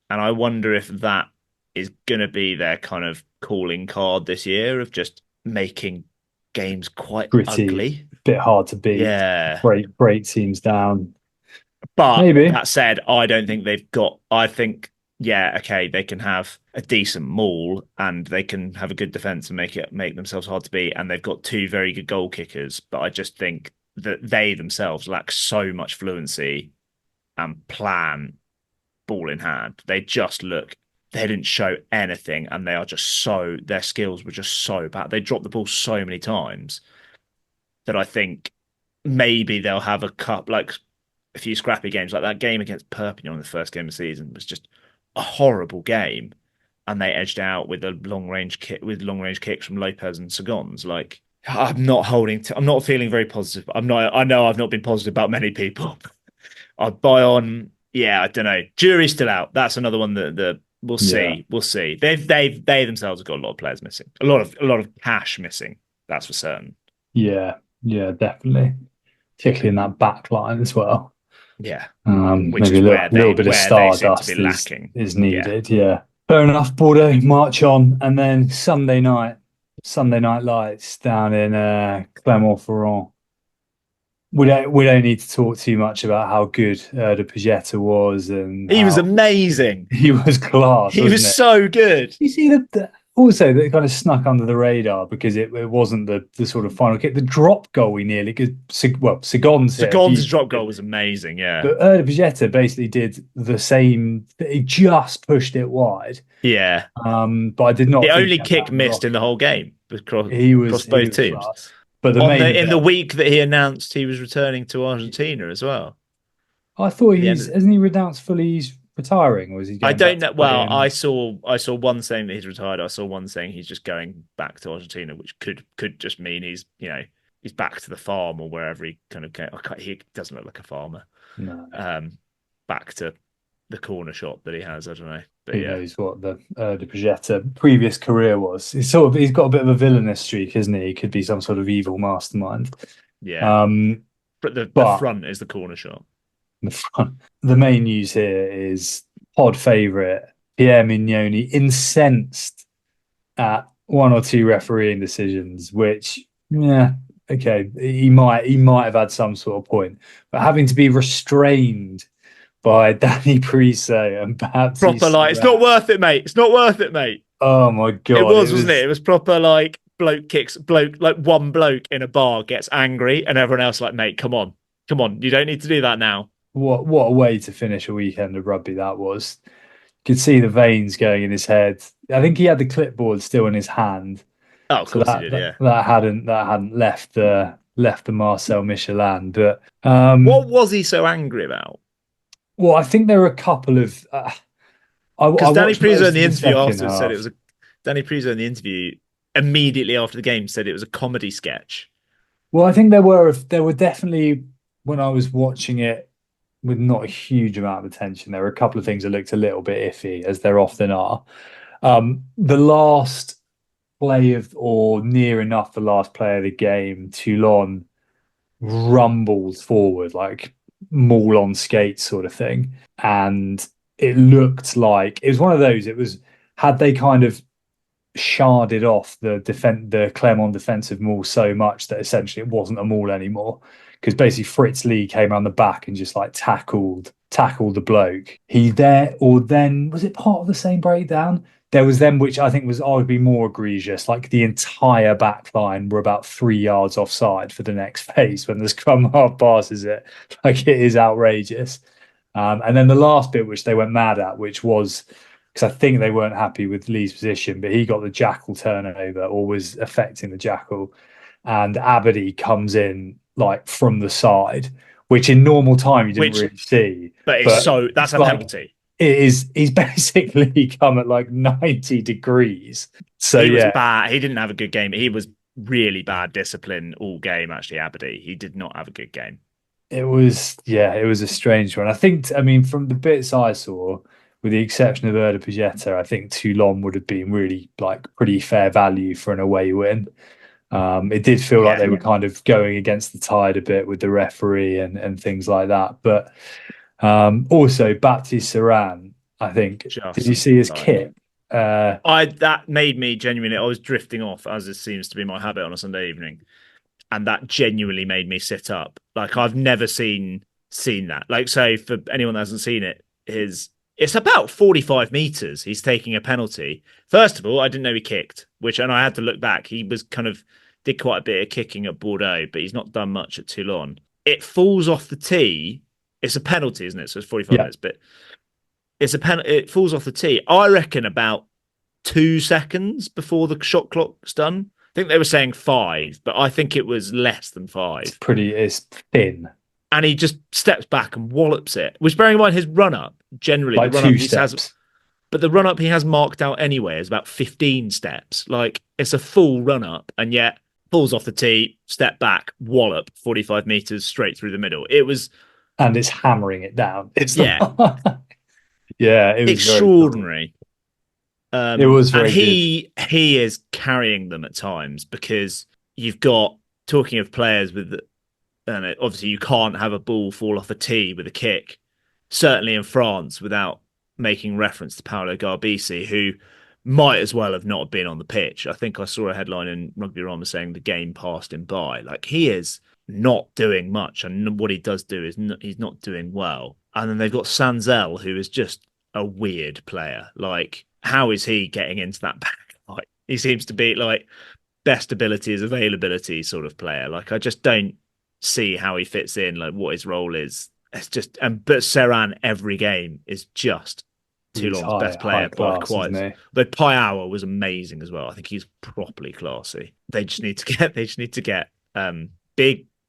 [SPEAKER 6] and I wonder if that is going to be their kind of calling card this year, of just making games quite
[SPEAKER 5] gritty,
[SPEAKER 6] ugly,
[SPEAKER 5] bit hard to beat.
[SPEAKER 6] Yeah,
[SPEAKER 5] break teams down.
[SPEAKER 6] But
[SPEAKER 5] maybe.
[SPEAKER 6] That said, I don't think they've got. I think, yeah, okay, they can have a decent maul and they can have a good defense and make themselves hard to beat, and they've got 2 very good goal kickers. But I just think that they themselves lack so much fluency and plan ball in hand. They didn't show anything, and their skills were just so bad. They dropped the ball so many times that I think maybe they'll have a few scrappy games. Like that game against Perpignan in the first game of the season was just a horrible game, and they edged out with long range kicks from Lopez and Sagons. Like, I'm not feeling very positive. I know I've not been positive about many people. I'd buy on. Yeah, I don't know. Jury's still out. That's another one that we'll see. Yeah. We'll see. They themselves have got a lot of players missing. A lot of cash missing. That's for certain.
[SPEAKER 5] Yeah, definitely. particularly in that back line as well.
[SPEAKER 6] Yeah, which
[SPEAKER 5] Maybe
[SPEAKER 6] is
[SPEAKER 5] a little bit of stardust
[SPEAKER 6] lacking.
[SPEAKER 5] is needed. Yeah, fair enough. Bordeaux march on, and then Sunday night lights down in Clermont-Ferrand. We don't need to talk too much about how good de Pagetta was, and
[SPEAKER 6] he was amazing.
[SPEAKER 5] He was class.
[SPEAKER 6] He was so good.
[SPEAKER 5] You see also that kind of snuck under the radar because it wasn't the sort of final kick. The drop goal we nearly Sigon's
[SPEAKER 6] drop goal was amazing. Yeah,
[SPEAKER 5] but de Pagetta basically did the same. He just pushed it wide.
[SPEAKER 6] Yeah,
[SPEAKER 5] but I did not.
[SPEAKER 6] The only kick missed in the whole game across both teams.
[SPEAKER 5] Class. But
[SPEAKER 6] in the week that he announced he was returning to Argentina as well.
[SPEAKER 5] I thought hasn't he renounced fully? He's retiring, or is he?
[SPEAKER 6] I don't know. Well, I saw one saying that he's retired. I saw one saying he's just going back to Argentina, which could just mean he's back to the farm or wherever he kind of came. He doesn't look like a farmer.
[SPEAKER 5] No.
[SPEAKER 6] Back to the corner shop that he has. I don't know. But
[SPEAKER 5] who knows what the de Pagetta previous career was? He's got a bit of a villainous streak, isn't he? He could be some sort of evil mastermind.
[SPEAKER 6] Yeah. But the front is the corner shop.
[SPEAKER 5] The front. The main news here is pod favourite Pierre Mignoni incensed at one or two refereeing decisions, which okay, he might have had some sort of point, but having to be restrained by Danny Priso and perhaps
[SPEAKER 6] proper it's not worth it, mate. It's not worth it, mate.
[SPEAKER 5] Oh my god,
[SPEAKER 6] it was, wasn't it? It was proper one bloke in a bar gets angry and everyone else mate, come on, you don't need to do that now.
[SPEAKER 5] What a way to finish a weekend of rugby that was. You could see the veins going in his head. I think he had the clipboard still in his hand.
[SPEAKER 6] Oh, of course he did. Yeah,
[SPEAKER 5] that hadn't left the Marcel Michelin. But
[SPEAKER 6] what was he so angry about?
[SPEAKER 5] Well, I think there were a couple of.
[SPEAKER 6] Because Danny Priso in the interview afterwards said it was Danny Priso in the interview immediately after the game said it was a comedy sketch.
[SPEAKER 5] Well, I think there were definitely, when I was watching it with not a huge amount of attention, there were a couple of things that looked a little bit iffy, as there often are. The last play or near enough the last play of the game, Toulon rumbles forward maul on skates sort of thing, and it looked like it was one of those. It was, had they kind of sharded off the Clermont defensive maul so much that essentially it wasn't a maul anymore, because basically Fritz Lee came around the back and just tackled the bloke. Was it part of the same breakdown? There was them, which I think was arguably more egregious. The entire back line were about 3 yards offside for the next phase when the scrum half passes it. It is outrageous. And then the last bit, which they went mad at, which was because I think they weren't happy with Lee's position, but he got the jackal turnover or was affecting the jackal. And Abadi comes in from the side, which in normal time you didn't really see.
[SPEAKER 6] But that's a penalty.
[SPEAKER 5] He's basically come at 90 degrees. So
[SPEAKER 6] he was bad. He didn't have a good game. He was really bad discipline all game, actually, Abadi. He did not have a good game.
[SPEAKER 5] It was a strange one. I think, from the bits I saw, with the exception of de Pagetta, I think Toulon would have been really pretty fair value for an away win. It did feel like they were kind of going against the tide a bit with the referee and things like that. But also Baptiste Saran, I think, did you see his kick?
[SPEAKER 6] That made me genuinely, I was drifting off, as it seems to be my habit on a Sunday evening, and that genuinely made me sit up. I've never seen that. So for anyone that hasn't seen it, it's about 45 meters. He's taking a penalty. First of all, I didn't know he kicked, and I had to look back. He was did quite a bit of kicking at Bordeaux, but he's not done much at Toulon. It falls off the tee. It's a penalty, isn't it? So it's 45 minutes, but it falls off the tee. I reckon about 2 seconds before the shot clock's done. I think they were saying 5, but I think it was less than 5.
[SPEAKER 5] It's thin.
[SPEAKER 6] And he just steps back and wallops it, which, bearing in mind his run-up, generally, the
[SPEAKER 5] run-up 2 steps.
[SPEAKER 6] But the run-up he has marked out anyway is about 15 steps. It's a full run-up, and yet falls off the tee, step back, wallop, 45 meters straight through the middle. It was...
[SPEAKER 5] And it's hammering it down. It was
[SPEAKER 6] extraordinary.
[SPEAKER 5] It was very good.
[SPEAKER 6] He is carrying them at times, because you've got, talking of players with And obviously you can't have a ball fall off a tee with a kick, certainly in France, without making reference to Paolo Garbisi, who might as well have not been on the pitch. I think I saw a headline in Rugby Rama saying the game passed him by. Like, he is not doing much, and what he does do is he's not doing well. And then they've got Sanzel, who is just a weird player. Like, how is he getting into that back? Like, he seems to be like best ability is availability sort of player. Like, I just don't see how he fits in, like what his role is. It's just, but Serran every game is just Toulon's best player by quite. But Payao was amazing as well. I think he's properly classy. They just need to get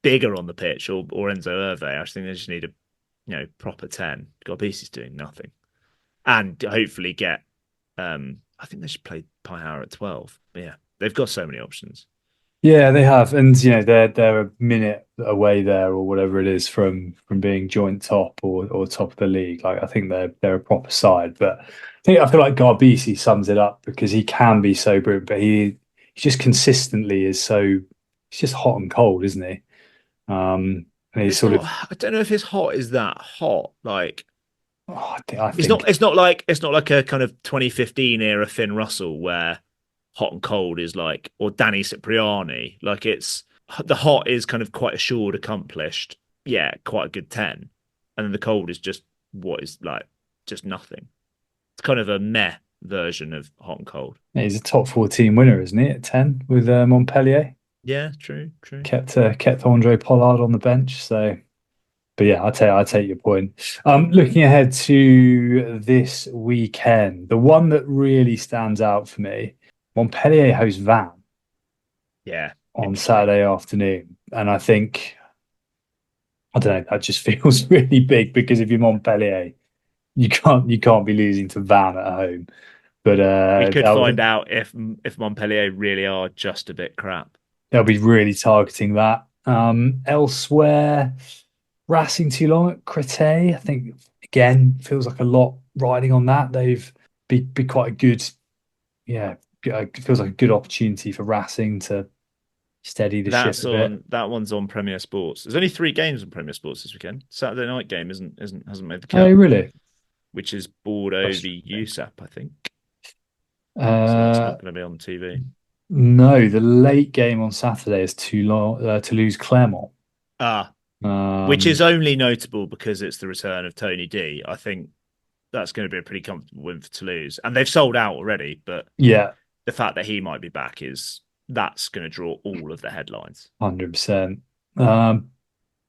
[SPEAKER 6] bigger on the pitch, or Enzo Hervé. I think they just need a proper 10. Garbisi's doing nothing, and hopefully get. I think they should play Payao at 12. But yeah, they've got so many options.
[SPEAKER 5] Yeah, they have, and they're a minute away there or whatever it is from being joint top or top of the league. Like, I think they're a proper side, but I feel like Garbisi sums it up because he can be so brilliant, but he just consistently is so. He's just hot and cold, isn't he? And he's
[SPEAKER 6] I don't know if his hot is that hot. Like,
[SPEAKER 5] I think
[SPEAKER 6] it's not like a kind of 2015 era Finn Russell where hot and cold is like, or Danny Cipriani. Like, it's the hot is kind of quite assured, accomplished. Yeah, quite a good 10. And then the cold is just what is like just nothing. It's kind of a meh version of hot and cold.
[SPEAKER 5] He's a top 14 winner, isn't he, at 10 with Montpellier?
[SPEAKER 6] Yeah, true.
[SPEAKER 5] Kept Andre Pollard on the bench. So, but yeah, I take your point. Looking ahead to this weekend, the one that really stands out for me, Montpellier host Vannes.
[SPEAKER 6] Yeah,
[SPEAKER 5] on Saturday afternoon, and I think, I don't know, that just feels really big because if you're Montpellier, you can't be losing to Vannes at home. But
[SPEAKER 6] we could find out if Montpellier really are just a bit crap.
[SPEAKER 5] They'll be really targeting that. Elsewhere, Racing Toulon at Créteil, I think again feels like a lot riding on that. They've be quite a good, it feels like a good opportunity for Racing to steady the ship a bit.
[SPEAKER 6] That one's on Premier Sports. There's only 3 games on Premier Sports this weekend. Saturday night game hasn't made the cut.
[SPEAKER 5] Oh, really?
[SPEAKER 6] Which is Bordeaux v USAP, I think. So it's not going to be on TV.
[SPEAKER 5] No, the late game on Saturday is Toulouse Clermont.
[SPEAKER 6] Which is only notable because it's the return of Tony D. I think that's going to be a pretty comfortable win for Toulouse, and they've sold out already. But
[SPEAKER 5] yeah,
[SPEAKER 6] the fact that he might be back that's going to draw all of the headlines.
[SPEAKER 5] 100%.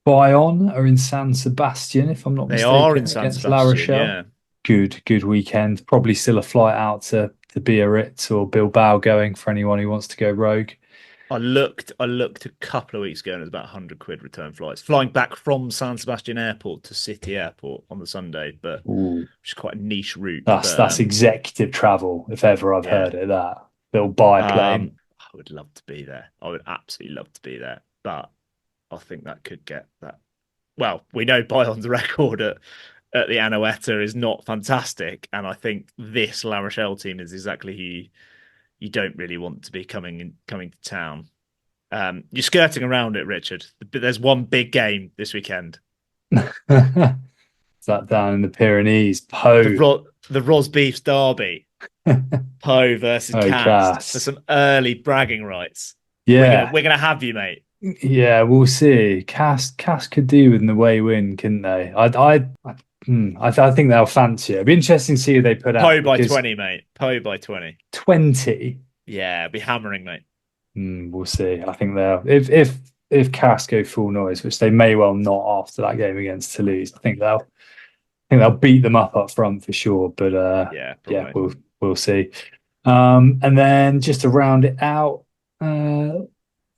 [SPEAKER 5] Bayonne are in San Sebastian, if I'm not mistaken.
[SPEAKER 6] They are in San Sebastian,
[SPEAKER 5] La Rochelle.
[SPEAKER 6] Yeah.
[SPEAKER 5] Good weekend. Probably still a flight out to Biarritz or Bilbao going for anyone who wants to go rogue.
[SPEAKER 6] I looked a couple of weeks ago and it was about £100 return flights. Flying back from San Sebastian Airport to City Airport on the Sunday, but which is quite a niche route.
[SPEAKER 5] That's executive travel, if ever I've heard it, that. They'll buy a plane.
[SPEAKER 6] I would love to be there. I would absolutely love to be there. But I think that could get that. Well, we know Bayonne's record at the Anoeta is not fantastic. And I think this La Rochelle team is exactly who you don't really want to be coming to town. You're skirting around it, Richard. There's one big game this weekend.
[SPEAKER 5] Is that down in the Pyrenees?
[SPEAKER 6] The Rosbeefs derby. Pau versus Castres for some early bragging rights.
[SPEAKER 5] Yeah,
[SPEAKER 6] we're gonna have you, mate.
[SPEAKER 5] Yeah, we'll see. Castres could do with an away win, couldn't they? I think they'll fancy it. It'd be interesting to see who they put out.
[SPEAKER 6] Pau by 20, mate. Pau by 20.
[SPEAKER 5] 20?
[SPEAKER 6] Yeah, it'd be hammering, mate.
[SPEAKER 5] We'll see. I think they'll if Castres go full noise, which they may well not after that game against Toulouse. I think they'll beat them up front for sure. But we'll see. And then just to round it out,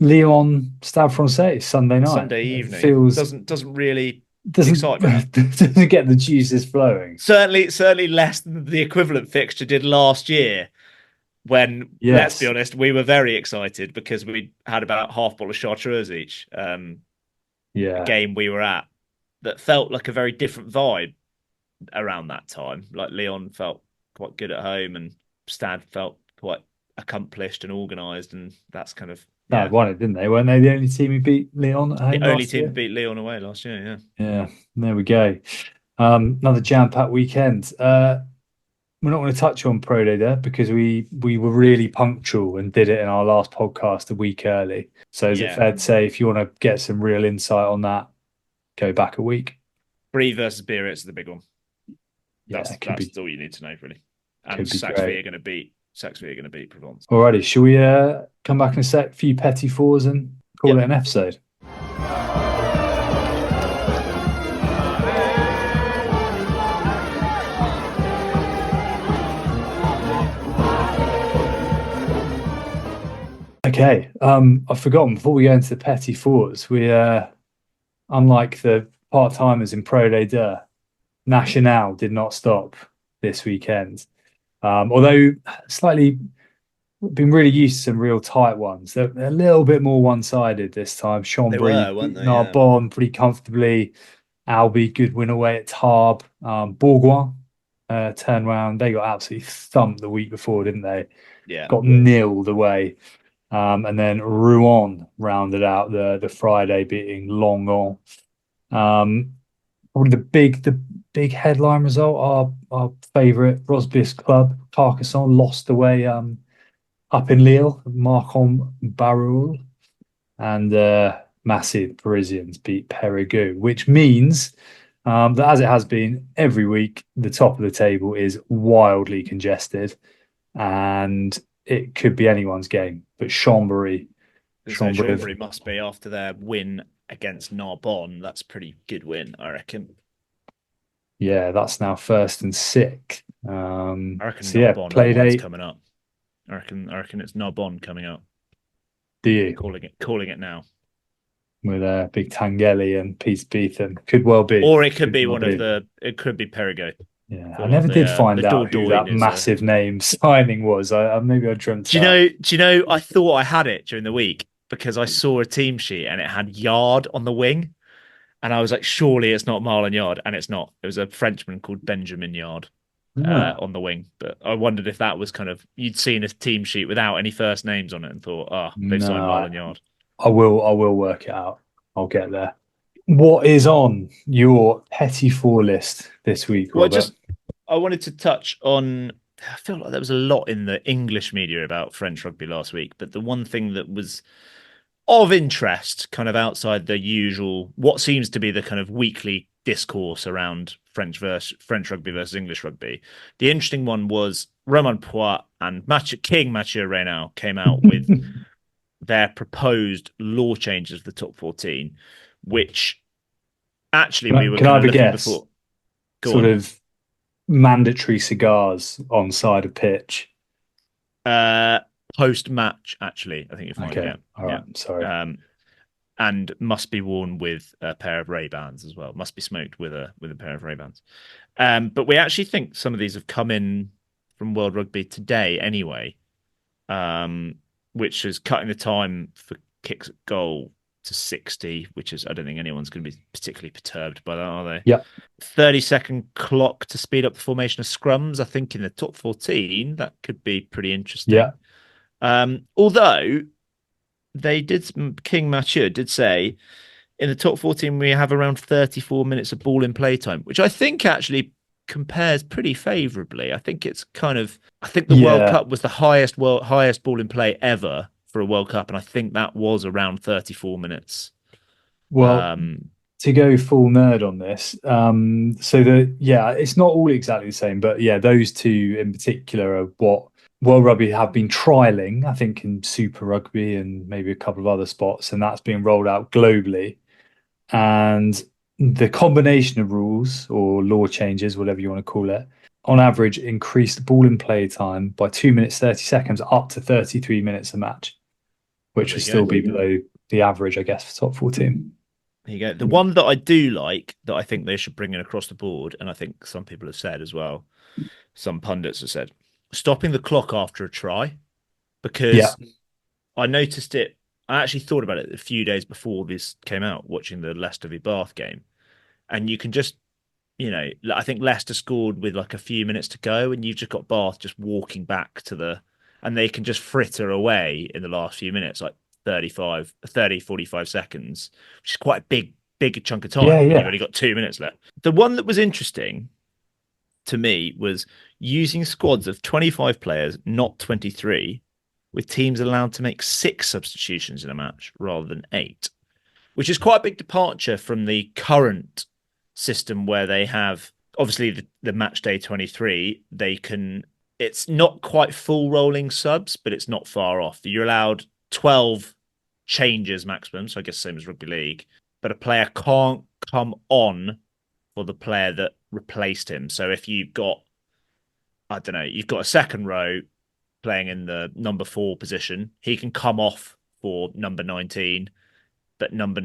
[SPEAKER 5] Lyon Stade Francais Sunday night.
[SPEAKER 6] Sunday evening doesn't really excite me.
[SPEAKER 5] Doesn't get the juices flowing.
[SPEAKER 6] Certainly less than the equivalent fixture did last year. When let's be honest, we were very excited because we had about half bottle of Chartreuse each. A game we were at that felt like a very different vibe around that time. Like Lyon felt quite good at home, and Stade felt quite accomplished and organised, and that's kind of
[SPEAKER 5] No, won it, didn't they? Weren't they the only team who beat Lyon at home
[SPEAKER 6] The only
[SPEAKER 5] last
[SPEAKER 6] team
[SPEAKER 5] year?
[SPEAKER 6] to beat Lyon away last year, yeah.
[SPEAKER 5] Yeah, there we go. Another jam-packed weekend. We're not going to touch on Pro Day there because we were really punctual and did it in our last podcast a week early. So is it fair to say if you want to get some real insight on that, go back a week?
[SPEAKER 6] Brie versus Biarritz is the big one.
[SPEAKER 5] Yeah,
[SPEAKER 6] that's all you need to know, really. And
[SPEAKER 5] Saxby
[SPEAKER 6] are going to beat Provence.
[SPEAKER 5] Alrighty, shall we come back in a sec, few petty fours and call it an episode? Okay, I've forgotten, before we go into the petty fours, we unlike the part-timers in Pro Day deux, Nationale did not stop this weekend. Although slightly been really used to some real tight ones. They're a little bit more one-sided this time. Chambry beat Narbonne pretty comfortably. Albi, good win away at Tarbes. Bourgoin turned round. They got absolutely thumped the week before, didn't they?
[SPEAKER 6] Yeah.
[SPEAKER 5] Got nilled away. And then Rouen rounded out the Friday, beating Langon. Probably the big headline result, our favourite Rosbis club, Carcassonne, lost away up in Lille, Marcon Barreul, and massive Parisians beat Périgueux, which means that, as it has been every week, the top of the table is wildly congested, and it could be anyone's game. But Chambry
[SPEAKER 6] must be, after their win against Narbonne. That's a pretty good win, I reckon.
[SPEAKER 5] Yeah, that's now first and sixth.
[SPEAKER 6] I reckon Narbonne coming up. I reckon it's Narbonne coming up.
[SPEAKER 5] Do you?
[SPEAKER 6] Calling it now.
[SPEAKER 5] With big Tangeli and Peace Beetham. Could well be.
[SPEAKER 6] Or it could be it could be Périgueux.
[SPEAKER 5] Yeah, I never did find out who that massive name signing was. Maybe I dreamt.
[SPEAKER 6] Do you know? I thought I had it during the week because I saw a team sheet and it had Yard on the wing, and I was like, surely it's not Marlon Yard, and it's not. It was a Frenchman called Benjamin Yard on the wing. But I wondered if that was kind of, you'd seen a team sheet without any first names on it and thought, they've signed Marlon Yard.
[SPEAKER 5] I will work it out. I'll get there. What is on your petty four list this week, Robert?
[SPEAKER 6] I wanted to touch on, I feel like there was a lot in the English media about French rugby last week, but the one thing that was of interest, kind of outside the usual, what seems to be the kind of weekly discourse around French rugby versus English rugby. The interesting one was Romain Poit and Mathieu Raynal came out with their proposed law changes for the top 14, which actually we were kind of looking before.
[SPEAKER 5] Sort of mandatory cigars on side of pitch.
[SPEAKER 6] Post-match, actually, I think you're fine.
[SPEAKER 5] Okay. All right. Sorry.
[SPEAKER 6] And must be worn with a pair of Ray-Bans as well. Must be smoked with a pair of Ray-Bans. But we actually think some of these have come in from World Rugby today anyway, which is cutting the time for kicks at goal to 60, which is, I don't think anyone's going to be particularly perturbed by that, are they?
[SPEAKER 5] Yeah.
[SPEAKER 6] 30-second clock to speed up the formation of scrums. I think in the top 14, that could be pretty interesting.
[SPEAKER 5] Yeah.
[SPEAKER 6] Although King Mathieu did say in the top 14 we have around 34 minutes of ball in play time, which I think actually compares pretty favourably. I think the World Cup was the highest ball in play ever for a World Cup, and I think that was around 34 minutes.
[SPEAKER 5] Well, to go full nerd on this, it's not all exactly the same, but yeah, those two in particular are what World Rugby have been trialling, I think, in Super Rugby and maybe a couple of other spots, and that's being rolled out globally. And the combination of rules or law changes, whatever you want to call it, on average increased ball in play time by 2 minutes 30 seconds up to 33 minutes a match, which would still be below the average, I guess, for top 14.
[SPEAKER 6] There you go. The one that I do like, that I think they should bring in across the board, and I think some people have said as well, some pundits have said, stopping the clock after a try, because I noticed it. I actually thought about it a few days before this came out, watching the Leicester v Bath game, and you can just, I think Leicester scored with like a few minutes to go, and you've just got Bath just walking back and they can just fritter away in the last few minutes. Like 45 seconds, which is quite a big chunk of time.
[SPEAKER 5] Yeah,
[SPEAKER 6] You've
[SPEAKER 5] yeah.
[SPEAKER 6] only got 2 minutes left. The one that was interesting to me was using squads of 25 players, not 23, with teams allowed to make 6 substitutions in a match rather than 8, which is quite a big departure from the current system where they have, obviously, the match day 23, it's not quite full rolling subs, but it's not far off. You're allowed 12 changes maximum, so I guess same as rugby league, but a player can't come on for the player that replaced him. So if you've got, I don't know, you've got a second row playing in the number 4 position, he can come off for number 19, but number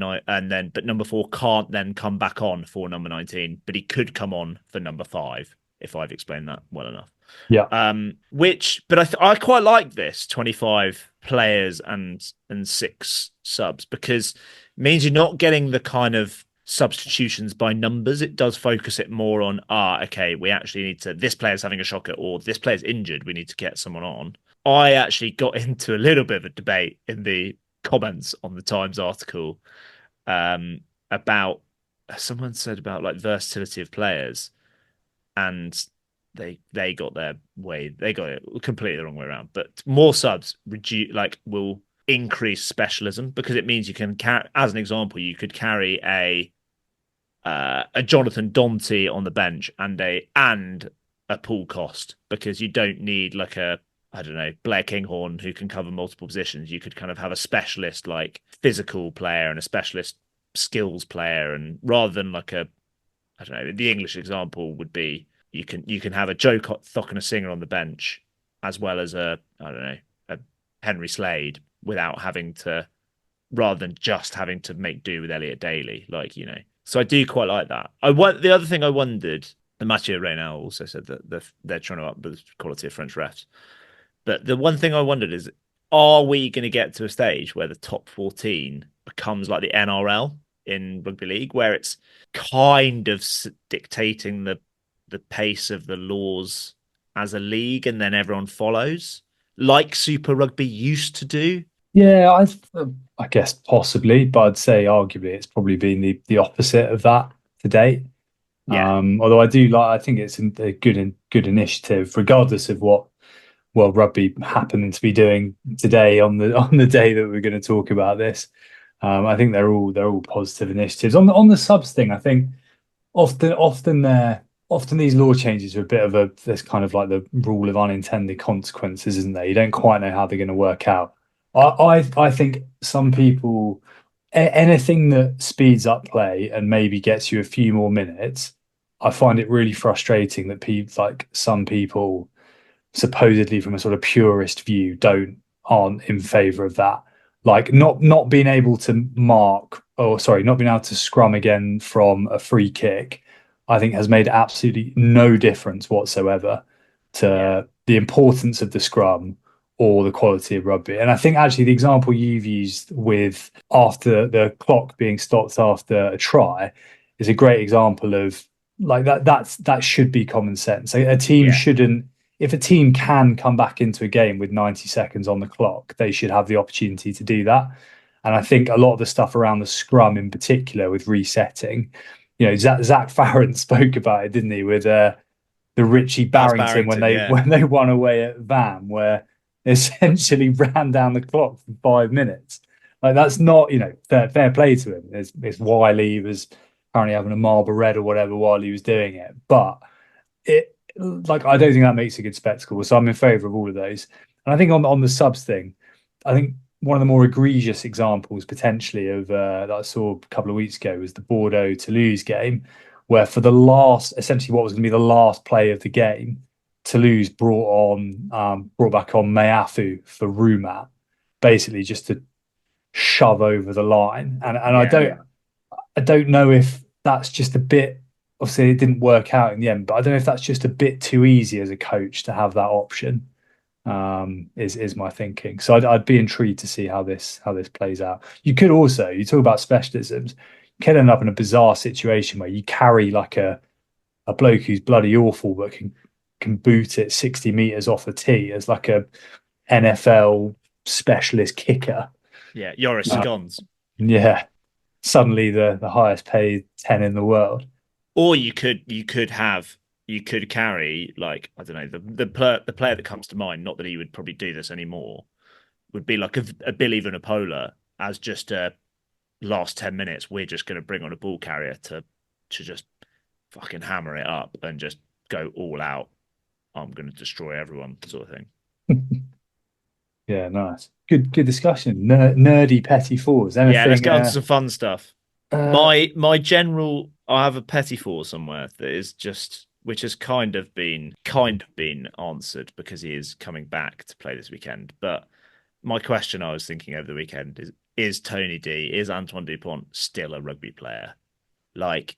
[SPEAKER 6] 4 can't then come back on for number 19, but he could come on for number 5, if I've explained that well enough.
[SPEAKER 5] Yeah.
[SPEAKER 6] But I quite like this 25 players and 6 subs, because it means you're not getting the kind of substitutions by numbers. It does focus it more on, okay, we actually need to, this player's having a shocker, or this player's injured, we need to get someone on. I actually got into a little bit of a debate in the comments on the Times article about, someone said about like versatility of players, and they got their way, they got it completely the wrong way around. But more subs will increase specialism, because it means you can carry, as an example, you could carry a Jonathan Dante on the bench and a pool cost, because you don't need like a, I don't know, Blair Kinghorn who can cover multiple positions. You could kind of have a specialist like physical player and a specialist skills player, and rather than like a, I don't know, the English example would be you can have a Joe Thockner Singer on the bench as well as a, I don't know, a Henry Slade, without having to, rather than just having to make do with Elliot Daly, like, you know. So I do quite like that. The other thing I wondered, and Mathieu Raynal also said that they're trying to up the quality of French refs. But the one thing I wondered is, are we going to get to a stage where the top 14 becomes like the NRL in rugby league, where it's kind of dictating the pace of the laws as a league, and then everyone follows, like Super Rugby used to do?
[SPEAKER 5] Yeah, I guess possibly, but I'd say arguably it's probably been the opposite of that to date.
[SPEAKER 6] Yeah.
[SPEAKER 5] Although I think it's a good initiative, regardless of what World Rugby happened to be doing today on the day that we're going to talk about this. I think they're all positive initiatives. On the subs thing, I think often these law changes are a bit of there's kind of like the rule of unintended consequences, isn't there? You don't quite know how they're going to work out. I think some people, anything that speeds up play and maybe gets you a few more minutes, I find it really frustrating that some people, supposedly from a sort of purist view, aren't in favour of that. Like not being able to not being able to scrum again from a free kick, I think has made absolutely no difference whatsoever to the importance of the scrum or the quality of rugby. And I think actually the example you've used with after the clock being stopped after a try is a great example of like that should be common sense. A team shouldn't, if a team can come back into a game with 90 seconds on the clock, they should have the opportunity to do that. And I think a lot of the stuff around the scrum in particular with resetting, you know, Zach Farron spoke about it, didn't he, with the Richie Barrington when they won away at VAM, where they essentially ran down the clock for 5 minutes. Like, that's not, you know, fair play to him. It's Wiley, he was apparently having a Marlboro Red or whatever while he was doing it. But I don't think that makes a good spectacle. So I'm in favour of all of those. And I think on the subs thing, I think one of the more egregious examples potentially of that I saw a couple of weeks ago was the Bordeaux-Toulouse game, where for essentially what was going to be the last play of the game, Toulouse brought back on Meafu for Rumat, basically just to shove over the line. And I don't know if that's just a bit, obviously it didn't work out in the end, but I don't know if that's just a bit too easy as a coach to have that option. Is my thinking. So I'd be intrigued to see how this plays out. You could also, you talk about specialisms, you could end up in a bizarre situation where you carry like a bloke who's bloody awful but can boot it 60 meters off the tee as like a NFL specialist kicker,
[SPEAKER 6] Yeah, Yoris scones.
[SPEAKER 5] Yeah, suddenly the highest paid 10 in the world.
[SPEAKER 6] Or you could carry, like, I don't know, the player that comes to mind, not that he would probably do this anymore, would be like a Billy Vunipola as just a last 10 minutes. We're just going to bring on a ball carrier to just fucking hammer it up and just go all out. I'm going to destroy everyone, sort of thing.
[SPEAKER 5] Yeah, nice. Good discussion. Nerdy petty fours.
[SPEAKER 6] Yeah, let's
[SPEAKER 5] Anything?
[SPEAKER 6] get on to some fun stuff.
[SPEAKER 5] Uh,
[SPEAKER 6] My general, I have a petty four somewhere that is just, which has kind of been answered because he is coming back to play this weekend. But my question I was thinking over the weekend is Tony D, is Antoine Dupont still a rugby player? Like,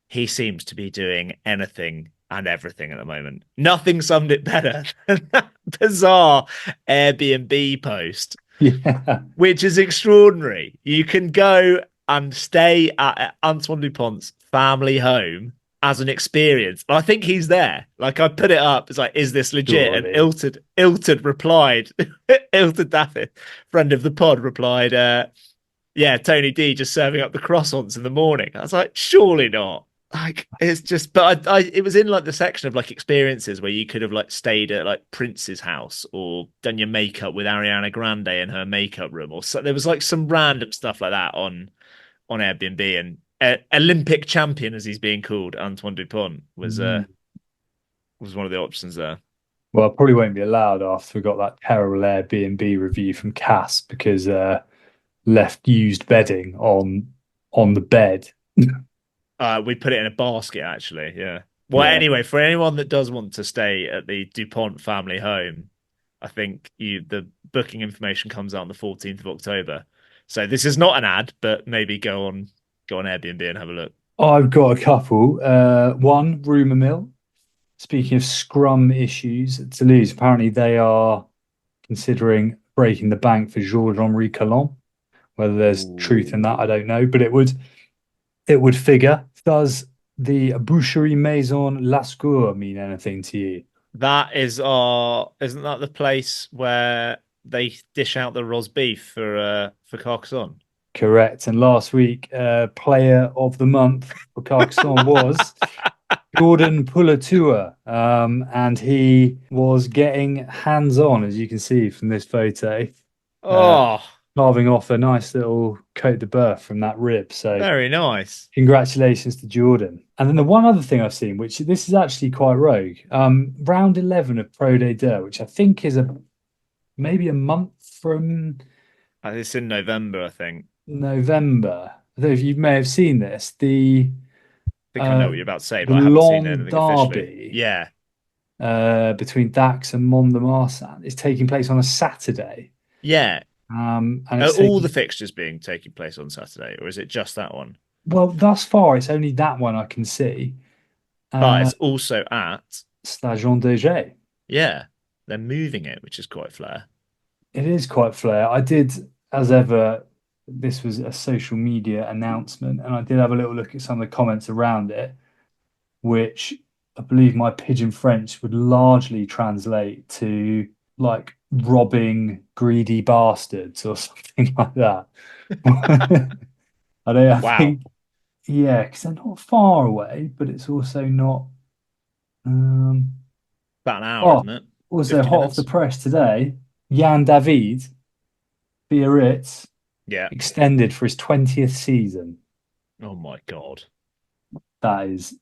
[SPEAKER 6] he seems to be doing anything and everything at the moment. Nothing summed it better than that bizarre Airbnb post,
[SPEAKER 5] yeah.
[SPEAKER 6] which is extraordinary. You can go and stay at Antoine Dupont's family home as an experience. I think he's there. Like, I put it up. It's like, is this legit?
[SPEAKER 5] Surely.
[SPEAKER 6] And Ilted replied, Ilted Daffy, friend of the pod, replied, yeah, Tony D just serving up the croissants in the morning. I was like, surely not. Like, it's just, but it was in like the section of like experiences where you could have like stayed at like Prince's house or done your makeup with Ariana Grande in her makeup room, or so there was like some random stuff like that on Airbnb. And Olympic champion, as he's being called, Antoine Dupont was one of the options there.
[SPEAKER 5] Well, I probably won't be allowed after we got that terrible Airbnb review from Castres because left used bedding on the bed.
[SPEAKER 6] We put it in a basket, actually. Yeah. Well,
[SPEAKER 5] Yeah.
[SPEAKER 6] Anyway, for anyone that does want to stay at the Dupont family home, I think the booking information comes out on the 14th of October. So this is not an ad, but maybe go on Airbnb and have a look.
[SPEAKER 5] I've got a couple. One, rumour mill. Speaking of scrum issues at Toulouse, apparently they are considering breaking the bank for Georges-Henri Collin. Whether there's truth in that, I don't know, but it would figure. Does the Boucherie Maison Lascour mean anything to you?
[SPEAKER 6] That is isn't that the place where they dish out the roast beef for Carcassonne?
[SPEAKER 5] Correct. And last week, player of the month for Carcassonne was Jordan Pulatua. And he was getting hands-on, as you can see from this photo. Carving off a nice little Côte de Boeuf from that rib. So
[SPEAKER 6] very nice.
[SPEAKER 5] Congratulations to Jordan. And then the one other thing I've seen, which this is actually quite rogue, round 11 of Pro des Deux, which I think is maybe a month from...
[SPEAKER 6] It's in November, I think.
[SPEAKER 5] November. I don't know if you may have seen this. I
[SPEAKER 6] think I know what you're about to say, but I haven't seen anything officially. Yeah.
[SPEAKER 5] Between Dax and Mont-de-Marsan is taking place on a Saturday.
[SPEAKER 6] Yeah.
[SPEAKER 5] And
[SPEAKER 6] are all the fixtures taking place on Saturday, or is it just that one?
[SPEAKER 5] Well, thus far, it's only that one I can see.
[SPEAKER 6] But it's also at
[SPEAKER 5] Stajon DG.
[SPEAKER 6] Yeah, they're moving it, which is quite flair.
[SPEAKER 5] It is quite flair. I did, as ever, this was a social media announcement, and I did have a little look at some of the comments around it, which I believe my pidgin French would largely translate to like robbing greedy bastards or something like that. I think, yeah, because they're not far away, but it's also not.
[SPEAKER 6] About an hour, isn't it?
[SPEAKER 5] Also hot off the press today, Jan David Biarritz, extended for his 20th season.
[SPEAKER 6] Oh my God.
[SPEAKER 5] That is,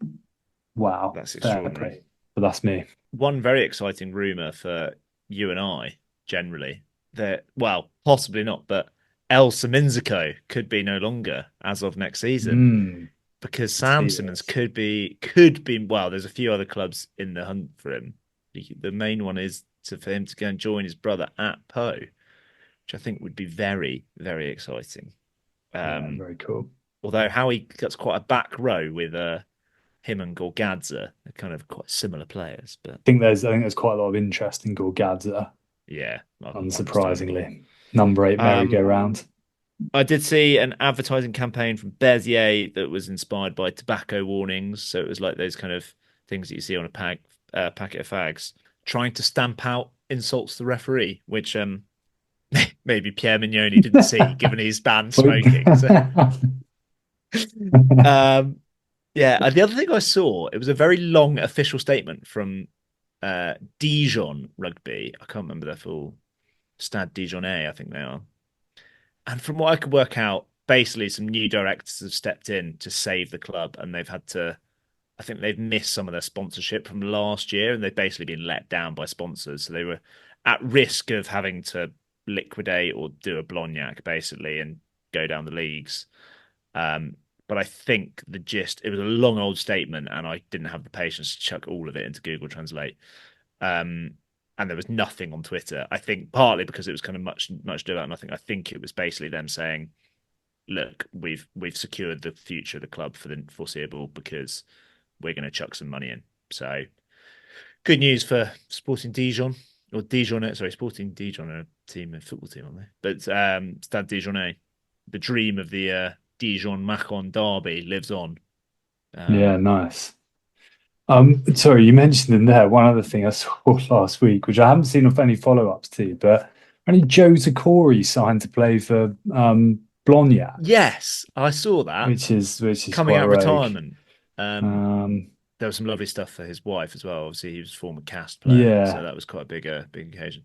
[SPEAKER 5] wow.
[SPEAKER 6] That's extraordinary.
[SPEAKER 5] But that's me.
[SPEAKER 6] One very exciting rumour for you and I, generally, that, well, possibly not, but El Siminzico could be no longer as of next season. Because Sam Simmons could be, well, there's a few other clubs in the hunt for him. The main one is for him to go and join his brother at Po, which I think would be very, very exciting.
[SPEAKER 5] Very cool.
[SPEAKER 6] Although how he gets quite a back row with him and Gorgadze, they're kind of quite similar players. But I
[SPEAKER 5] think there's quite a lot of interest in Gorgadze.
[SPEAKER 6] Yeah,
[SPEAKER 5] unsurprisingly. Number 8 merry-go-round.
[SPEAKER 6] I did see an advertising campaign from Bezier that was inspired by tobacco warnings. So it was like those kind of things that you see on a packet of fags, trying to stamp out insults to the referee, which maybe Pierre Mignoni didn't see, given he's banned smoking. So. Yeah, the other thing I saw, it was a very long official statement from Dijon Rugby. I can't remember their full Stade Dijonnais, I think they are. And from what I could work out, basically some new directors have stepped in to save the club, and they've had to, I think they've missed some of their sponsorship from last year, and they've basically been let down by sponsors. So they were at risk of having to liquidate or do a Blognac, basically, and go down the leagues. But I think the gist, it was a long old statement, and I didn't have the patience to chuck all of it into Google Translate. And there was nothing on Twitter. I think partly because it was kind of much ado about nothing. I think it was basically them saying, look, we've secured the future of the club for the foreseeable because we're going to chuck some money in. So good news for Sporting Dijon, or Dijon, sorry, Sporting Dijon are a football team, aren't they? But Stade Dijonnais, the dream of the Dijon-Macon derby lives on.
[SPEAKER 5] Yeah, nice. Sorry, you mentioned in there one other thing I saw last week, which I haven't seen of any follow-ups to, but only Joe Takori signed to play for Blognac.
[SPEAKER 6] Yes, I saw that.
[SPEAKER 5] Which is
[SPEAKER 6] coming out of
[SPEAKER 5] rogue.
[SPEAKER 6] retirement. There was some lovely stuff for his wife as well. Obviously, he was a former Castres player, so that was quite a big occasion.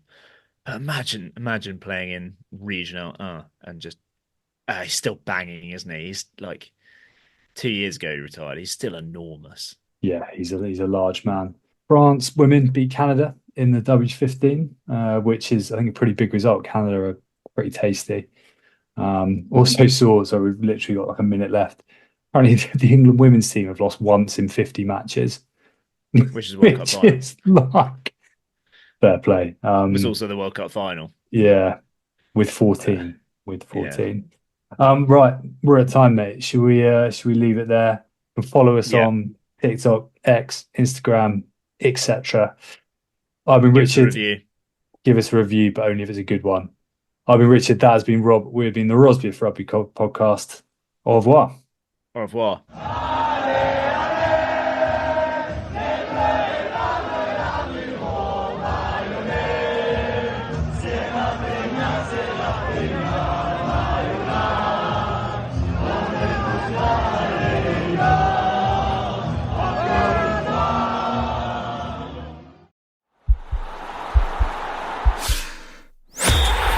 [SPEAKER 6] But imagine playing in Regional 1 and just he's still banging, isn't he? He's like 2 years ago he retired. He's still enormous.
[SPEAKER 5] Yeah, he's a large man. France women beat Canada in the W15, which is, I think, a pretty big result. Canada are pretty tasty. Also saw, so we've literally got like a minute left. Apparently, the England women's team have lost once in 50 matches.
[SPEAKER 6] Which is World Cup final.
[SPEAKER 5] Is like fair play.
[SPEAKER 6] It was also the World Cup final.
[SPEAKER 5] Yeah, with 14. Yeah. Right, we're at time, mate. Should we leave it there? You can follow us on TikTok, X, Instagram, etc. I've been Richard. Give us a review, but only if it's a good one. I've been Richard. That has been Rob. We've been the Rosby for Rugby podcast. Au revoir.
[SPEAKER 6] Au revoir.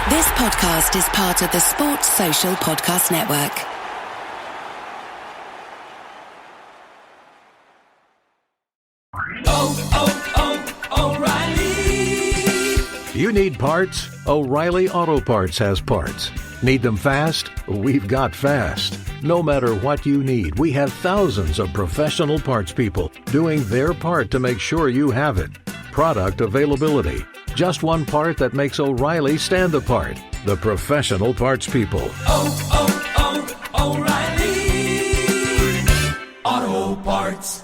[SPEAKER 4] This podcast is part of the Sports Social Podcast Network.
[SPEAKER 7] O'Reilly. You need parts? O'Reilly Auto Parts has parts. Need them fast? We've got fast. No matter what you need, we have thousands of professional parts people doing their part to make sure you have it. Product availability. Just one part that makes O'Reilly stand apart. The professional parts people. O'Reilly Auto Parts.